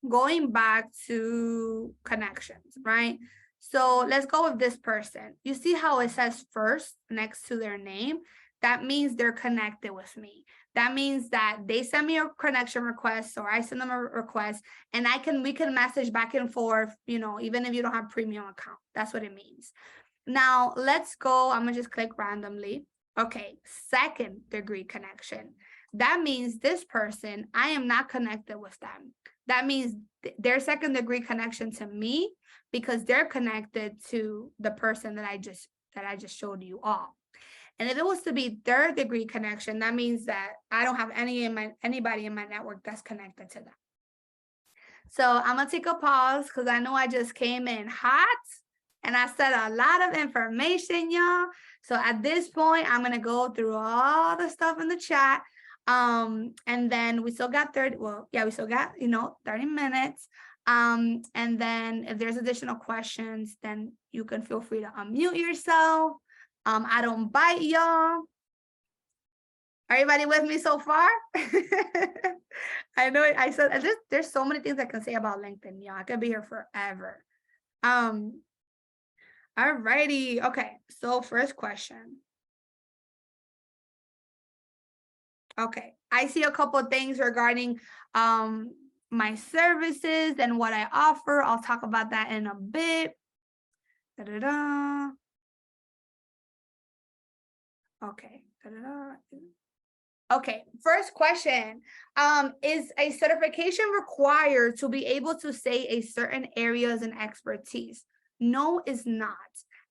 going back to connections, right? So let's go with this person. You see how it says first next to their name? That means they're connected with me. That means that they send me a connection request or I send them a request, and we can message back and forth, even if you don't have premium account. That's what it means. Now let's go. I'm gonna just click randomly. Okay, second degree connection. That means this person, I am not connected with them. That means their second degree connection to me, because they're connected to the person that I just showed you all. And if it was to be third degree connection, that means that I don't have anybody in my network that's connected to them. So I'm gonna take a pause because I know I just came in hot and I said a lot of information, y'all. So at this point, I'm gonna go through all the stuff in the chat. And then we still got 30 minutes. And then if there's additional questions, then you can feel free to unmute yourself. I don't bite, y'all. Everybody with me so far? I know I said there's so many things I can say about LinkedIn, y'all. I could be here forever. Alrighty. Okay, so first question. Okay, I see a couple of things regarding my services and what I offer. I'll talk about that in a bit. Da-da-da. Okay. Da-da-da. Okay, first question. Is a certification required to be able to say a certain areas and expertise? No, it's not.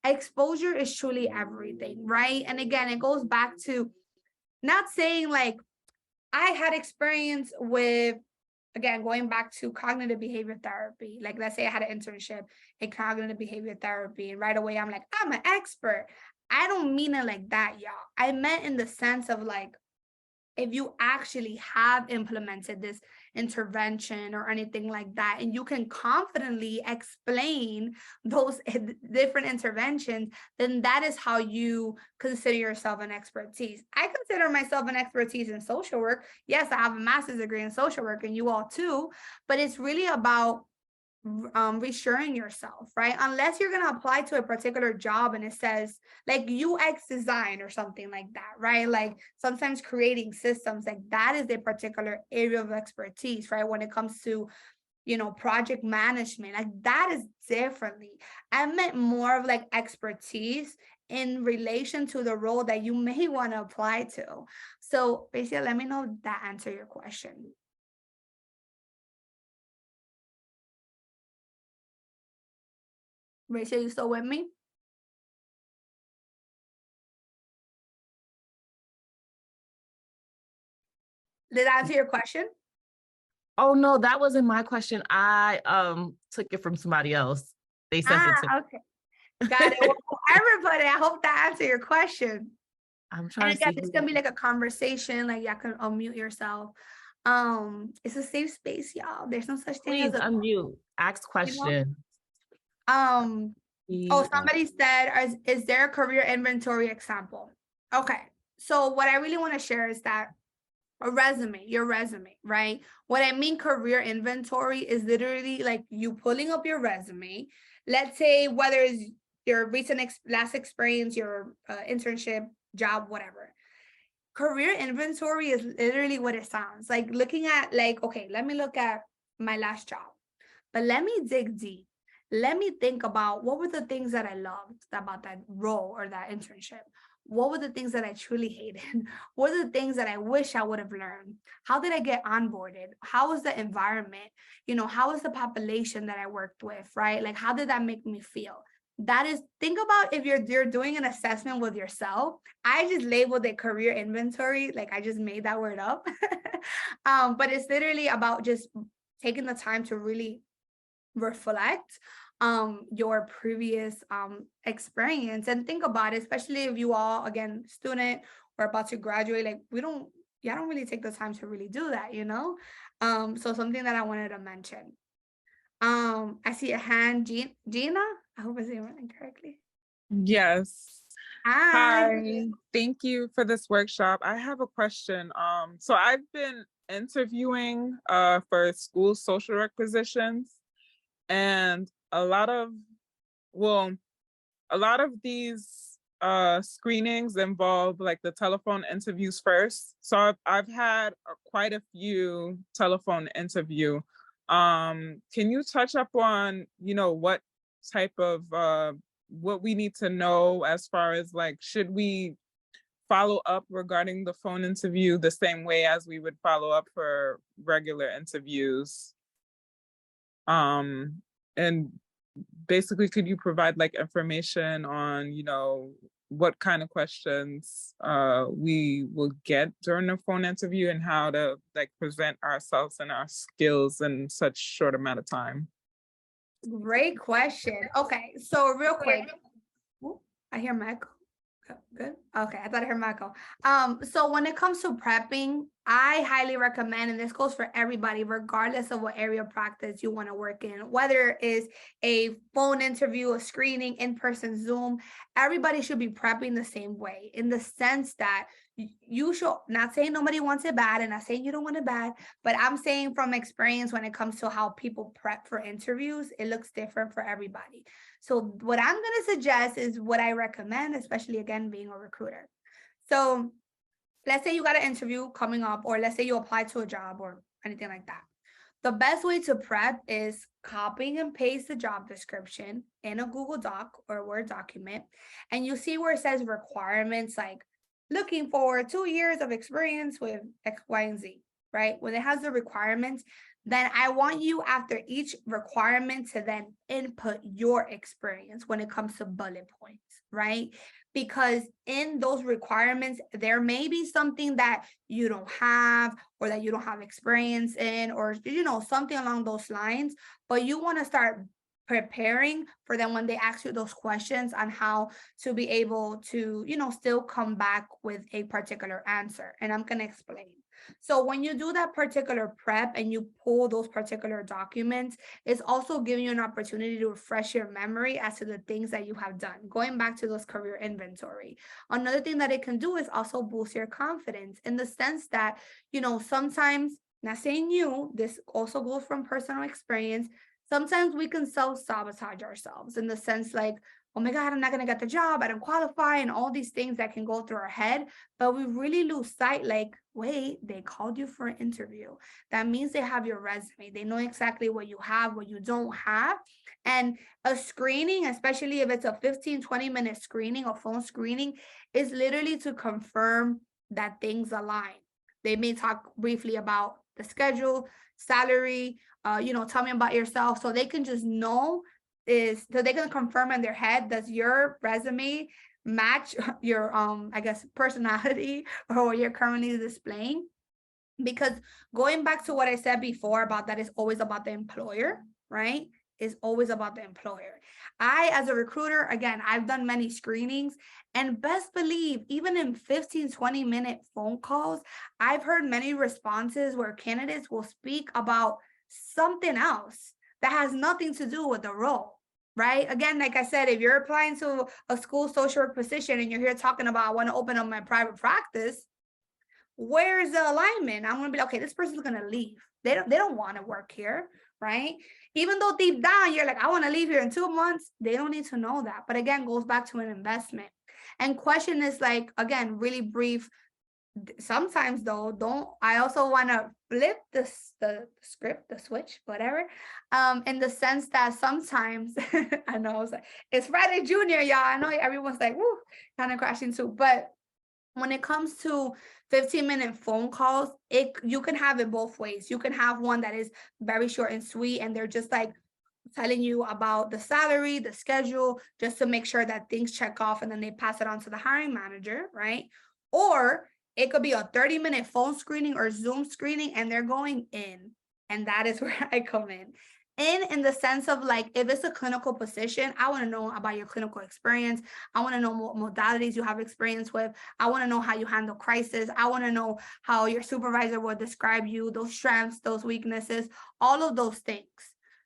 Exposure is truly everything, right? And again, it goes back to not saying like I had experience with, again, going back to cognitive behavior therapy. Like, let's say I had an internship in cognitive behavior therapy, and right away I'm like, I'm an expert. I don't mean it like that, y'all. I meant in the sense of like, if you actually have implemented this intervention or anything like that, and you can confidently explain those different interventions, then that is how you consider yourself an expertise. I consider myself an expertise in social work. Yes, I have a master's degree in social work, and you all too, but it's really about reassuring yourself, right? Unless you're going to apply to a particular job and it says like UX design or something like that, right? Like sometimes creating systems, like that is a particular area of expertise, right? When it comes to, project management, like that is differently. I meant more of like expertise in relation to the role that you may want to apply to. So basically, let me know if that answer your question. Rachel, you still with me? Did that answer your question? Oh no, that wasn't my question. I took it from somebody else. They sent it to me. Okay. Got it. Well, everybody, I hope that answered your question. I'm trying and to again, see. it's gonna be like a conversation, like y'all can unmute yourself. It's a safe space, y'all. There's no such thing Please as a unmute. Ask question. Somebody said, is there a career inventory example? Okay, so what I really want to share is that your resume, right? What I mean career inventory is literally like you pulling up your resume. Let's say whether it's your recent last experience, your internship, job, whatever. Career inventory is literally what it sounds like. Looking at like, okay, let me look at my last job, but let me dig deep. Let me think about what were the things that I loved about that role or that internship. what were the things that I truly hated? What are the things that I wish I would have learned? How did I get onboarded? How was the environment? How was the population that I worked with, right? Like, how did that make me feel? That is, think about if you're doing an assessment with yourself. I just labeled it career inventory, like I just made that word up. But it's literally about just taking the time to really reflect your previous experience and think about it, especially if you all, again, student or about to graduate, like y'all don't really take the time to really do that. So something that I wanted to mention. I see a hand, Gina. I hope I say your name correctly. Yes. Hi. Hi. Thank you for this workshop. I have a question. So I've been interviewing for school social work positions, and well, a lot of these screenings involve like the telephone interviews first. So I've had quite a few telephone interview. Can you touch up on, what type of what we need to know as far as like, should we follow up regarding the phone interview the same way as we would follow up for regular interviews? And basically, could you provide like information on, what kind of questions we will get during the phone interview and how to like present ourselves and our skills in such short amount of time? Great question. Okay, so real quick. Ooh, I hear Michael. Good. Okay, I thought I heard Michael. So when it comes to prepping, I highly recommend, and this goes for everybody, regardless of what area of practice you want to work in, whether it is a phone interview, a screening, in-person Zoom, everybody should be prepping the same way, in the sense that you should, not saying nobody wants it bad, and not saying you don't want it bad, but I'm saying from experience, when it comes to how people prep for interviews, it looks different for everybody. So what I'm going to suggest is what I recommend, especially again, being a recruiter. So let's say you got an interview coming up, or let's say you apply to a job or anything like that. The best way to prep is copying and paste the job description in a Google Doc or Word document. And you see where it says requirements, like looking for 2 years of experience with X, Y, and Z, right? When it has the requirements, then I want you, after each requirement, to then input your experience when it comes to bullet points, right? Because in those requirements, there may be something that you don't have, or that you don't have experience in, or something along those lines, but you want to start preparing for them when they ask you those questions on how to be able to still come back with a particular answer. And I'm going to explain. So when you do that particular prep and you pull those particular documents, it's also giving you an opportunity to refresh your memory as to the things that you have done, going back to those career inventory. Another thing that it can do is also boost your confidence, in the sense that, sometimes, not saying you, this also goes from personal experience, sometimes we can self-sabotage ourselves, in the sense like, oh my God, I'm not going to get the job, I don't qualify, and all these things that can go through our head. But we really lose sight, like, wait, they called you for an interview. That means they have your resume. They know exactly what you have, what you don't have. And a screening, especially if it's a 15-20 minute screening or phone screening, is literally to confirm that things align. They may talk briefly about the schedule, salary, tell me about yourself, so they can just know, so they can confirm in their head, does your resume match your I guess personality or what you're currently displaying. Because going back to what I said before about that, is always about the employer, right? Is always about the employer. I, as a recruiter, again, I've done many screenings, and best believe, even in 15-20 minute phone calls, I've heard many responses where candidates will speak about something else that has nothing to do with the role, right? Again, like I said, if you're applying to a school social work position and you're here talking about, I want to open up my private practice, where's the alignment? I'm going to be like, okay, this person's going to leave. They don't want to work here, right? Even though deep down you're like, I want to leave here in 2 months, they don't need to know that. But again, goes back to an investment. And question is like, again, really brief, sometimes though, I also want to flip the script, the switch, whatever, in the sense that sometimes I know it's Friday Junior, y'all. I know everyone's like, woo, kind of crashing too, but when it comes to 15-minute phone calls, you can have it both ways. You can have one that is very short and sweet, and they're just like telling you about the salary, the schedule, just to make sure that things check off, and then they pass it on to the hiring manager, right? Or it could be a 30-minute phone screening or Zoom screening, and they're going in. And that is where I come in. In the sense of like, if it's a clinical position, I want to know about your clinical experience. I want to know what modalities you have experience with. I want to know how you handle crisis. I want to know how your supervisor will describe you, those strengths, those weaknesses, all of those things.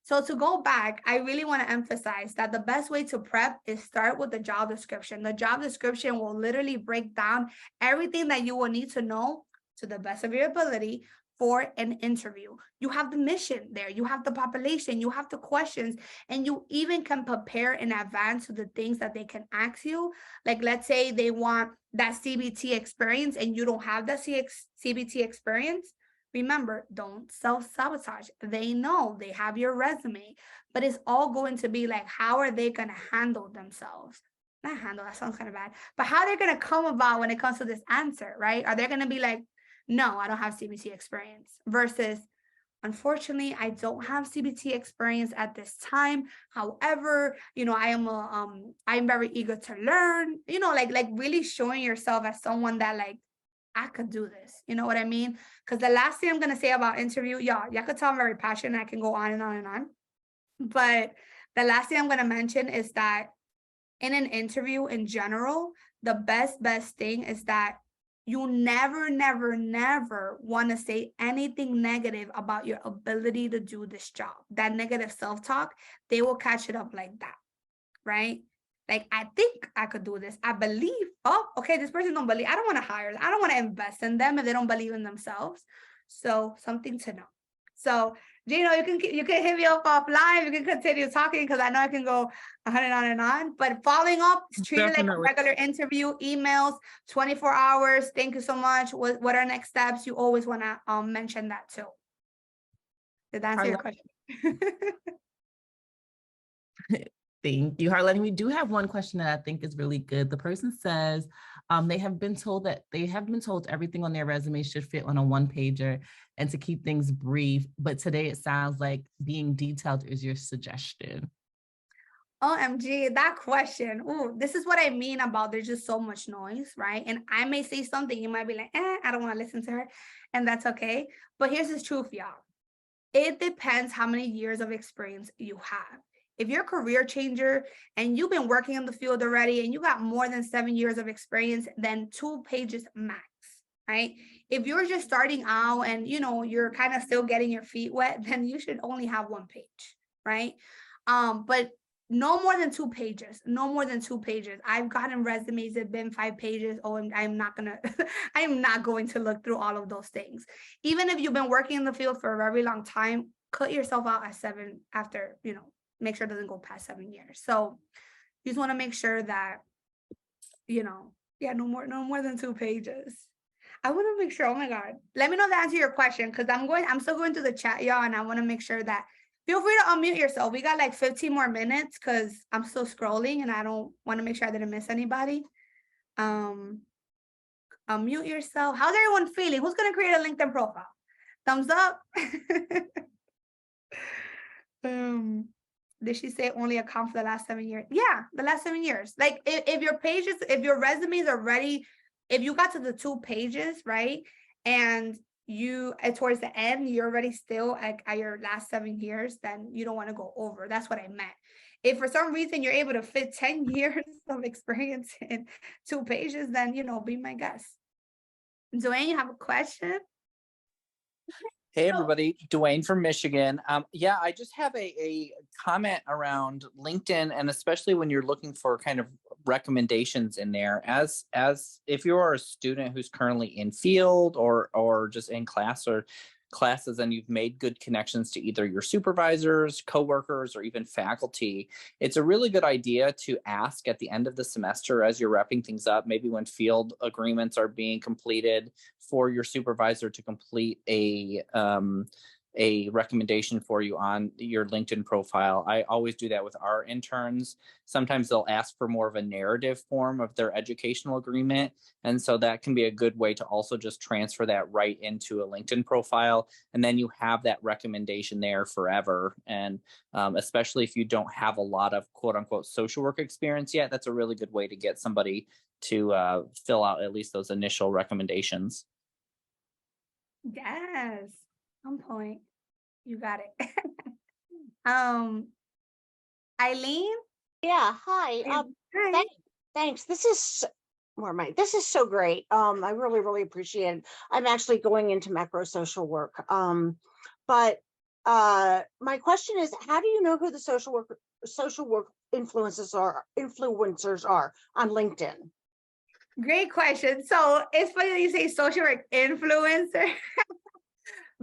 So to go back, I really want to emphasize that the best way to prep is start with the job description. The job description will literally break down everything that you will need to know to the best of your ability for an interview. You have the mission there, you have the population, you have the questions, and you even can prepare in advance to the things that they can ask you. Like, let's say they want that CBT experience and you don't have that CBT experience. Remember, don't self-sabotage. They know, they have your resume, but it's all going to be like, how are they going to handle themselves? Not handle, that sounds kind of bad, but how they're going to come about when it comes to this answer, right? Are they going to be like, no, I don't have CBT experience, versus, unfortunately, I don't have CBT experience at this time. However, I'm very eager to learn, like really showing yourself as someone that like, I could do this. You know what I mean? Because the last thing I'm going to say about interview, y'all could tell I'm very passionate. I can go on and on and on. But the last thing I'm going to mention is that in an interview in general, the best thing is that you never want to say anything negative about your ability to do this job. That negative self-talk, they will catch it up like that, right? Like, I think I could do this. I believe, oh, okay, this person don't believe. I don't want to hire them. I don't want to invest in them if they don't believe in themselves. So something to know. So, Gino, you can hit me up offline. You can continue talking because I know I can go on and on. But following up, it's treated like a regular interview, emails, 24 hours. Thank you so much. What are next steps? You always want to mention that too. Did that answer your question? Thank you, Harleny. We do have one question that I think is really good. The person says they have been told everything on their resume should fit on a one-pager and to keep things brief. But today it sounds like being detailed is your suggestion. OMG, that question. Ooh, this is what I mean about there's just so much noise, right? And I may say something, you might be like, I don't want to listen to her. And that's okay. But here's the truth, y'all. It depends how many years of experience you have. If you're a career changer and you've been working in the field already and you got more than 7 years of experience, then 2 pages max, right? If you're just starting out and you're kind of still getting your feet wet, then you should only have 1 page, right? But no more than 2 pages, no more than 2 pages. I've gotten resumes that have been 5 pages. Oh, I'm not going to look through all of those things. Even if you've been working in the field for a very long time, cut yourself out at 7 after, make sure it doesn't go past 7 years. So you just want to make sure that, no more than 2 pages. I want to make sure, oh my God, let me know the answer to your question, because I'm still going through the chat, y'all, and I want to make sure that, feel free to unmute yourself. We got like 15 more minutes because I'm still scrolling and I don't want to make sure I didn't miss anybody. Unmute yourself. How's everyone feeling? Who's going to create a LinkedIn profile? Thumbs up. Did she say only account for the last 7 years? Yeah, the last 7 years. Like if your resumes are ready, if you got to the 2 pages, right? And you towards the end, you're already still at your last 7 years, then you don't want to go over. That's what I meant. If for some reason you're able to fit 10 years of experience in 2 pages, then, be my guest. Dwayne, you have a question? Hey, everybody, Dwayne from Michigan. Yeah, I just have a comment around LinkedIn, and especially when you're looking for kind of recommendations in there, as if you're a student who's currently in field or just in class or classes and you've made good connections to either your supervisors, coworkers, or even faculty, it's a really good idea to ask at the end of the semester as you're wrapping things up, maybe when field agreements are being completed, for your supervisor to complete a recommendation for you on your LinkedIn profile. I always do that with our interns. Sometimes they'll ask for more of a narrative form of their educational agreement. And so that can be a good way to also just transfer that right into a LinkedIn profile. And then you have that recommendation there forever. And especially if you don't have a lot of quote unquote social work experience yet, that's a really good way to get somebody to fill out at least those initial recommendations. Yes, on point. You got it. Eileen? Yeah, hi. Hi. Thanks. This is where am I? This is so great. I really, really appreciate it. I'm actually going into macro social work. But my question is, how do you know who the social work influencers are on LinkedIn? Great question. So it's funny that you say social work influencer.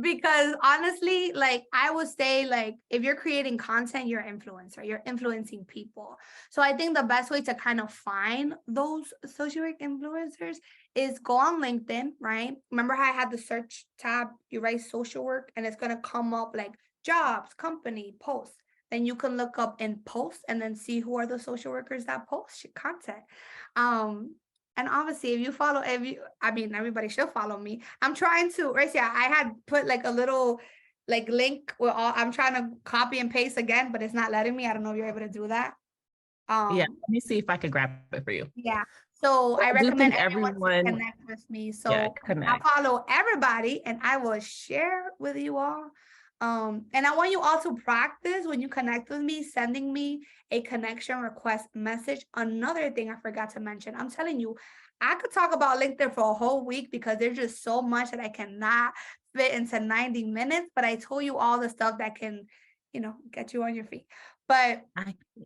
Because honestly, like I would say, like if you're creating content, you're an influencer, you're influencing people. So I think the best way to kind of find those social work influencers is go on LinkedIn, right? Remember how I had the search tab, you write social work and it's gonna come up like jobs, company, posts. Then you can look up in posts and then see who are the social workers that post content. And obviously, if you follow, I mean, everybody should follow me. I'm trying to, right? Yeah, I had put like a little like link with all, I'm trying to copy and paste again, but it's not letting me. I don't know if you're able to do that. Yeah, let me see if I could grab it for you. Yeah. So I I do recommend think everyone to everyone, connect with me. So yeah, I connect. follow everybody and I will share with you all. And I want you all to practice when you connect with me, sending me a connection request message. Another thing I forgot to mention, I'm telling you, I could talk about LinkedIn for a whole week because there's just so much that I cannot fit into 90 minutes, but I told you all the stuff that can, get you on your feet. But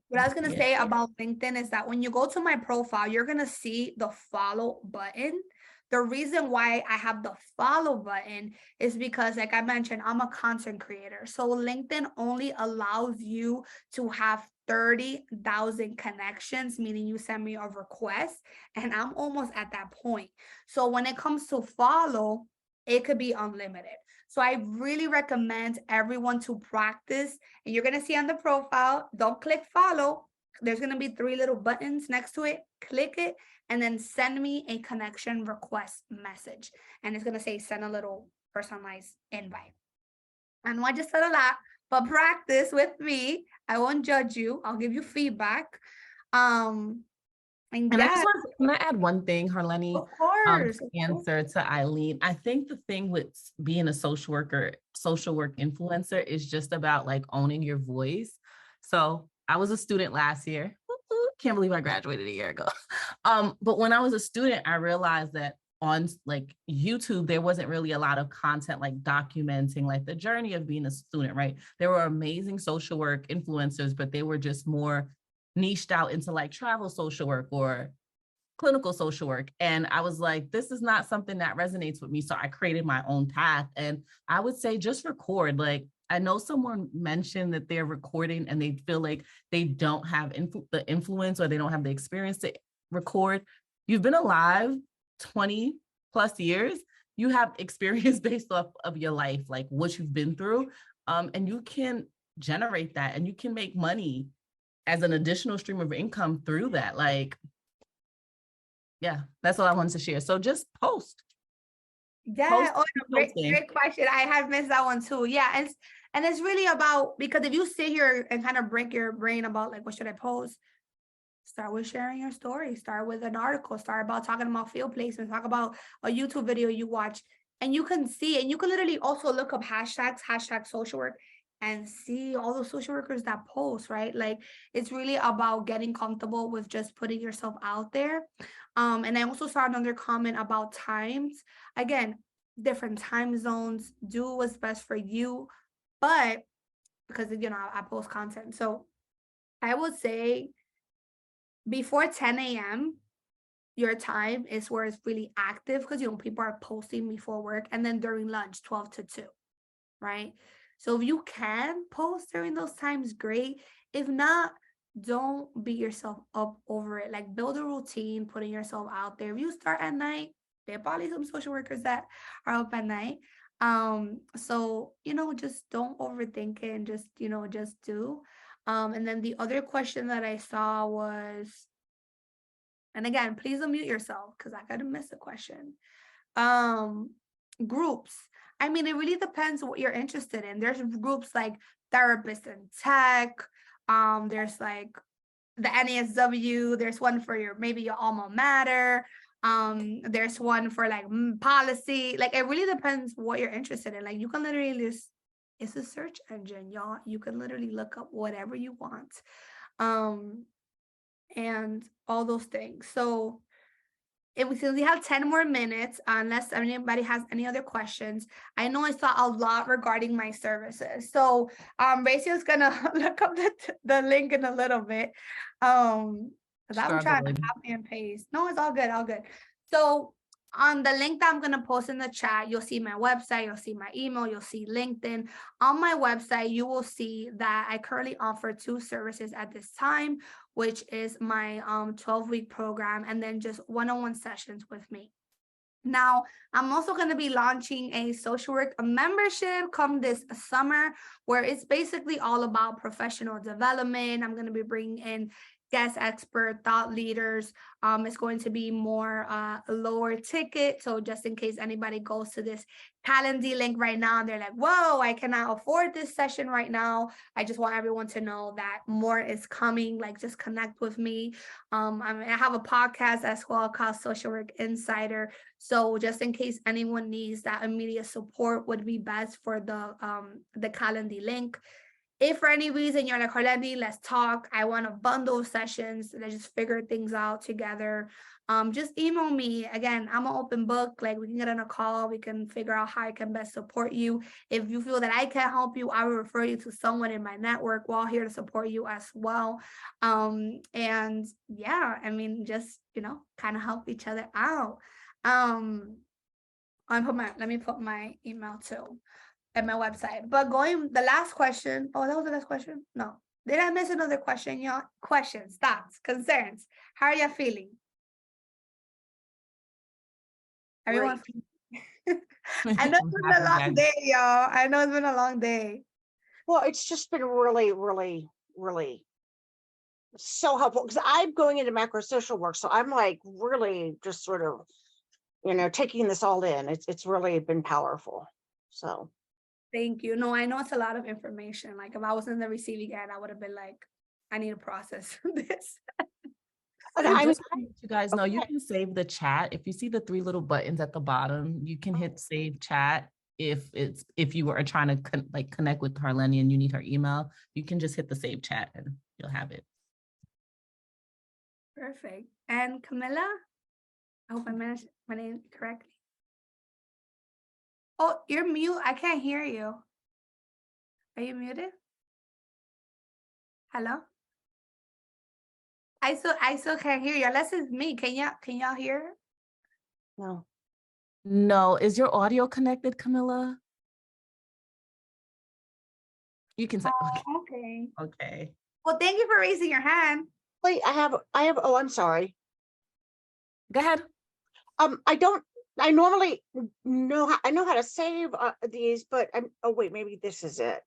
what I was going to say about LinkedIn is that when you go to my profile, you're going to see the follow button. The reason why I have the follow button is because, like I mentioned, I'm a content creator. So LinkedIn only allows you to have 30,000 connections, meaning you send me a request, and I'm almost at that point. So when it comes to follow, it could be unlimited. So I really recommend everyone to practice, and you're going to see on the profile, don't click follow. There's going to be 3 little buttons next to it. Click it and then send me a connection request message. And it's going to say send a little personalized invite. I know I just said a lot, but practice with me. I won't judge you. I'll give you feedback. And I just want to, can I add one thing, Harleny? Of course. Answer to Eileen. I think the thing with being a social work influencer is just about like owning your voice. So I was a student last year. Can't believe I graduated a year ago. But when I was a student, I realized that on like YouTube, there wasn't really a lot of content like documenting like the journey of being a student, right? There were amazing social work influencers, but they were just more niched out into like travel social work or clinical social work. And I was like, this is not something that resonates with me. So I created my own path. And I would say just record. Like, I know someone mentioned that they're recording and they feel like they don't have the influence or they don't have the experience to record. You've been alive 20 plus years. You have experience based off of your life, like what you've been through. And you can generate that and you can make money as an additional stream of income through that. Like, yeah, that's all I wanted to share. So just post. Yeah, great question. I had missed that one too. Yeah, and it's really about, because if you sit here and kind of break your brain about like, what should I post? Start with sharing your story. Start with an article. Start about talking about field placement. Talk about a YouTube video you watch, and you can see, and you can literally also look up hashtag social work, and see all the social workers that post, right? Like, it's really about getting comfortable with just putting yourself out there. And I also saw another comment about times. Again, different time zones, do what's best for you. But because, I post content. So I would say before 10 a.m., your time is where it's really active because, people are posting before work. And then during lunch, 12 to 2. right? So if you can post during those times, great. If not, don't beat yourself up over it. Like build a routine, putting yourself out there. If you start at night, there are probably some social workers that are up at night. So just don't overthink it and just do. And then the other question that I saw was, and again, please unmute yourself because I gotta miss a question. Groups. I mean, it really depends what you're interested in. There's groups like therapists and tech. There's like the NASW. There's one for maybe your alma mater. There's one for like policy. Like it really depends what you're interested in. Like you can literally just, it's a search engine, y'all. You can literally look up whatever you want. And all those things. So since we have 10 more minutes, unless anybody has any other questions, I know I saw a lot regarding my services. So Racio's gonna look up the link in a little bit. Because I'm trying to copy and paste. No, it's all good, all good. So on the link that I'm gonna post in the chat, you'll see my website, you'll see my email, you'll see LinkedIn. On my website, you will see that I currently offer 2 services at this time, which is my 12-week program and then just one-on-one sessions with me. Now, I'm also going to be launching a social work membership come this summer, where it's basically all about professional development. I'm going to be bringing in guest expert thought leaders. It's going to be more lower ticket. So just in case anybody goes to this Calendly link right now and they're like, whoa, I cannot afford this session right now. I just want everyone to know that more is coming. Like just connect with me. I have a podcast as well called Social Work Insider. So just in case anyone needs that immediate support, would be best for the Calendly link. If for any reason you're like, Harleny, let's talk, I want to bundle sessions, let's just figure things out together, just email me. Again, I'm an open book. Like we can get on a call, we can figure out how I can best support you. If you feel that I can't help you, I will refer you to someone in my network. We're all here to support you as well. And yeah, I mean, just, kind of help each other out. Let me put my email too at my website. But the last question. Oh, that was the last question? No. Did I miss another question, y'all? Questions, thoughts, concerns. How are you feeling? Everyone. I know it's been a long day, y'all. I know it's been a long day. Well, it's just been really, really, really so helpful because I'm going into macro social work. So I'm like really just sort of, taking this all in. It's really been powerful. So thank you. No, I know it's a lot of information. Like if I was in the receiving end, I would have been like, I need to process this. And just so you guys know, you can save the chat. If you see the 3 little buttons at the bottom, you can hit save chat. If you are trying to connect with Harleny and you need her email, you can just hit the save chat and you'll have it. Perfect. And Camilla, I hope I managed my name correctly. Oh, you're mute. I can't hear you. Are you muted? Hello? I still can't hear you. Unless it's me. Can y'all hear? no. No, is your audio connected, Camilla? You can say okay. Okay. Well, thank you for raising your hand. Wait, I have, oh, I'm sorry. Go ahead. I normally know how to save these, but oh wait, maybe this is it.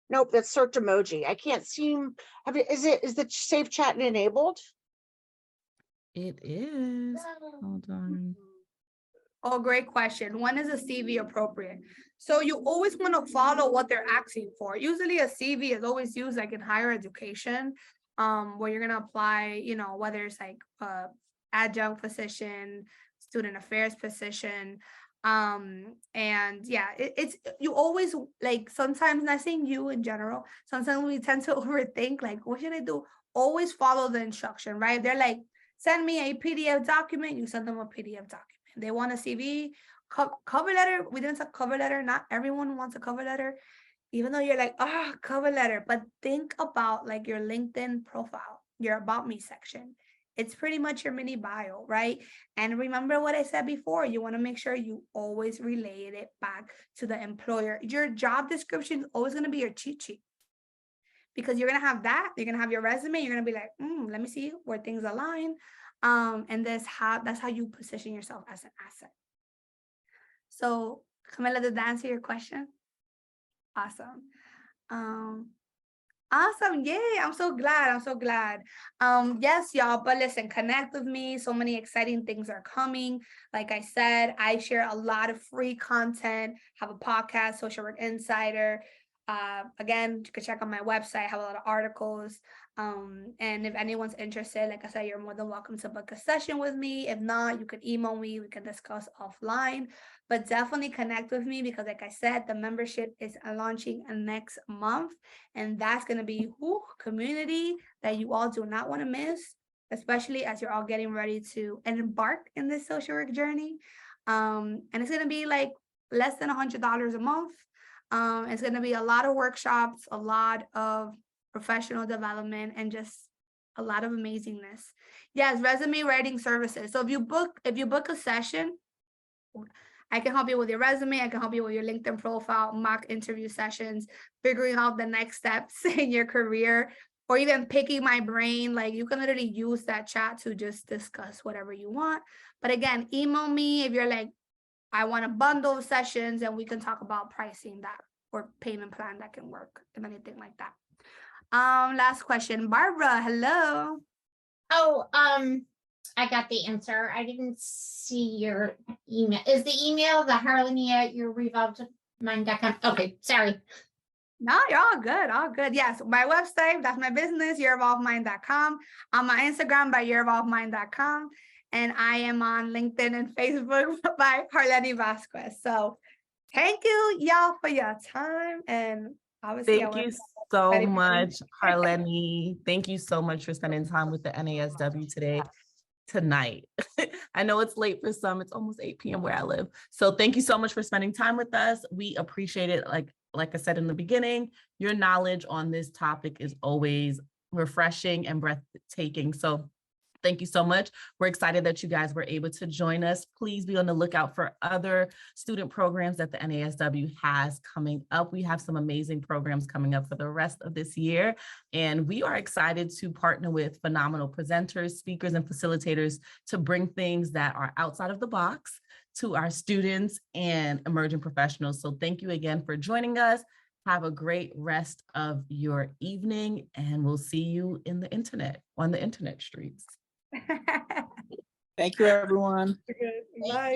Nope, that's search emoji. I can't seem. Is the save chat enabled? It is. Hold on. Oh, great question. When is a CV appropriate? So you always want to follow what they're asking for. Usually a CV is always used like in higher education, where you're gonna apply, whether it's like adjunct position, student affairs position. And yeah, it's you always like, sometimes, not saying you in general, sometimes we tend to overthink, like, what should I do? Always follow the instruction, right? They're like, send me a PDF document, you send them a PDF document. They want a CV, cover letter. We didn't say cover letter. Not everyone wants a cover letter, even though you're like, cover letter. But think about like your LinkedIn profile, your about me section. It's pretty much your mini bio, right? And remember what I said before, you want to make sure you always relate it back to the employer. Your job description is always going to be your cheat sheet, because you're going to have that, you're going to have your resume, you're going to be like, let me see where things align. And that's how you position yourself as an asset. So Camila, did that answer your question? Awesome. Awesome. Yay. I'm so glad. Yes, y'all, but listen, connect with me. So many exciting things are coming. Like I said, I share a lot of free content, have a podcast, Social Work Insider. Again, you can check on my website. I have a lot of articles. And if anyone's interested, like I said, you're more than welcome to book a session with me. If not, you could email me. We can discuss offline. But definitely connect with me, because like I said, the membership is launching next month. And that's going to be community that you all do not want to miss, especially as you're all getting ready to embark in this social work journey. And it's going to be like less than $100 a month. It's going to be a lot of workshops, a lot of professional development, and just a lot of amazingness. Yes, resume writing services. So if you book a session, I can help you with your resume. I can help you with your LinkedIn profile, mock interview sessions, figuring out the next steps in your career, or even picking my brain. Like, you can literally use that chat to just discuss whatever you want. But again, email me if you're like, I want a bundle of sessions, and we can talk about pricing that or payment plan that can work, and anything like that. Last question, Barbara. Hello. Oh, I got the answer. I didn't see your email. Is the email the Harleny at yourrevolvedmind.com? Okay, sorry. No, you're all good. All good. Yes, my website, that's my business, yourevolvedmind.com. On my Instagram by yourevolvedmind.com. And I am on LinkedIn and Facebook by Harleny Vasquez. So thank you, y'all, for your time. And obviously, Thank you so much, Harleny. Thank you so much for spending time with the NASW tonight. I know it's late for some. It's almost 8 p.m. where I live. So thank you so much for spending time with us. We appreciate it. Like I said in the beginning, your knowledge on this topic is always refreshing and breathtaking. So thank you so much. We're excited that you guys were able to join us. Please be on the lookout for other student programs that the NASW has coming up. We have some amazing programs coming up for the rest of this year. And we are excited to partner with phenomenal presenters, speakers, and facilitators to bring things that are outside of the box to our students and emerging professionals. So thank you again for joining us. Have a great rest of your evening, and we'll see you on the internet streets. Thank you, everyone. Bye.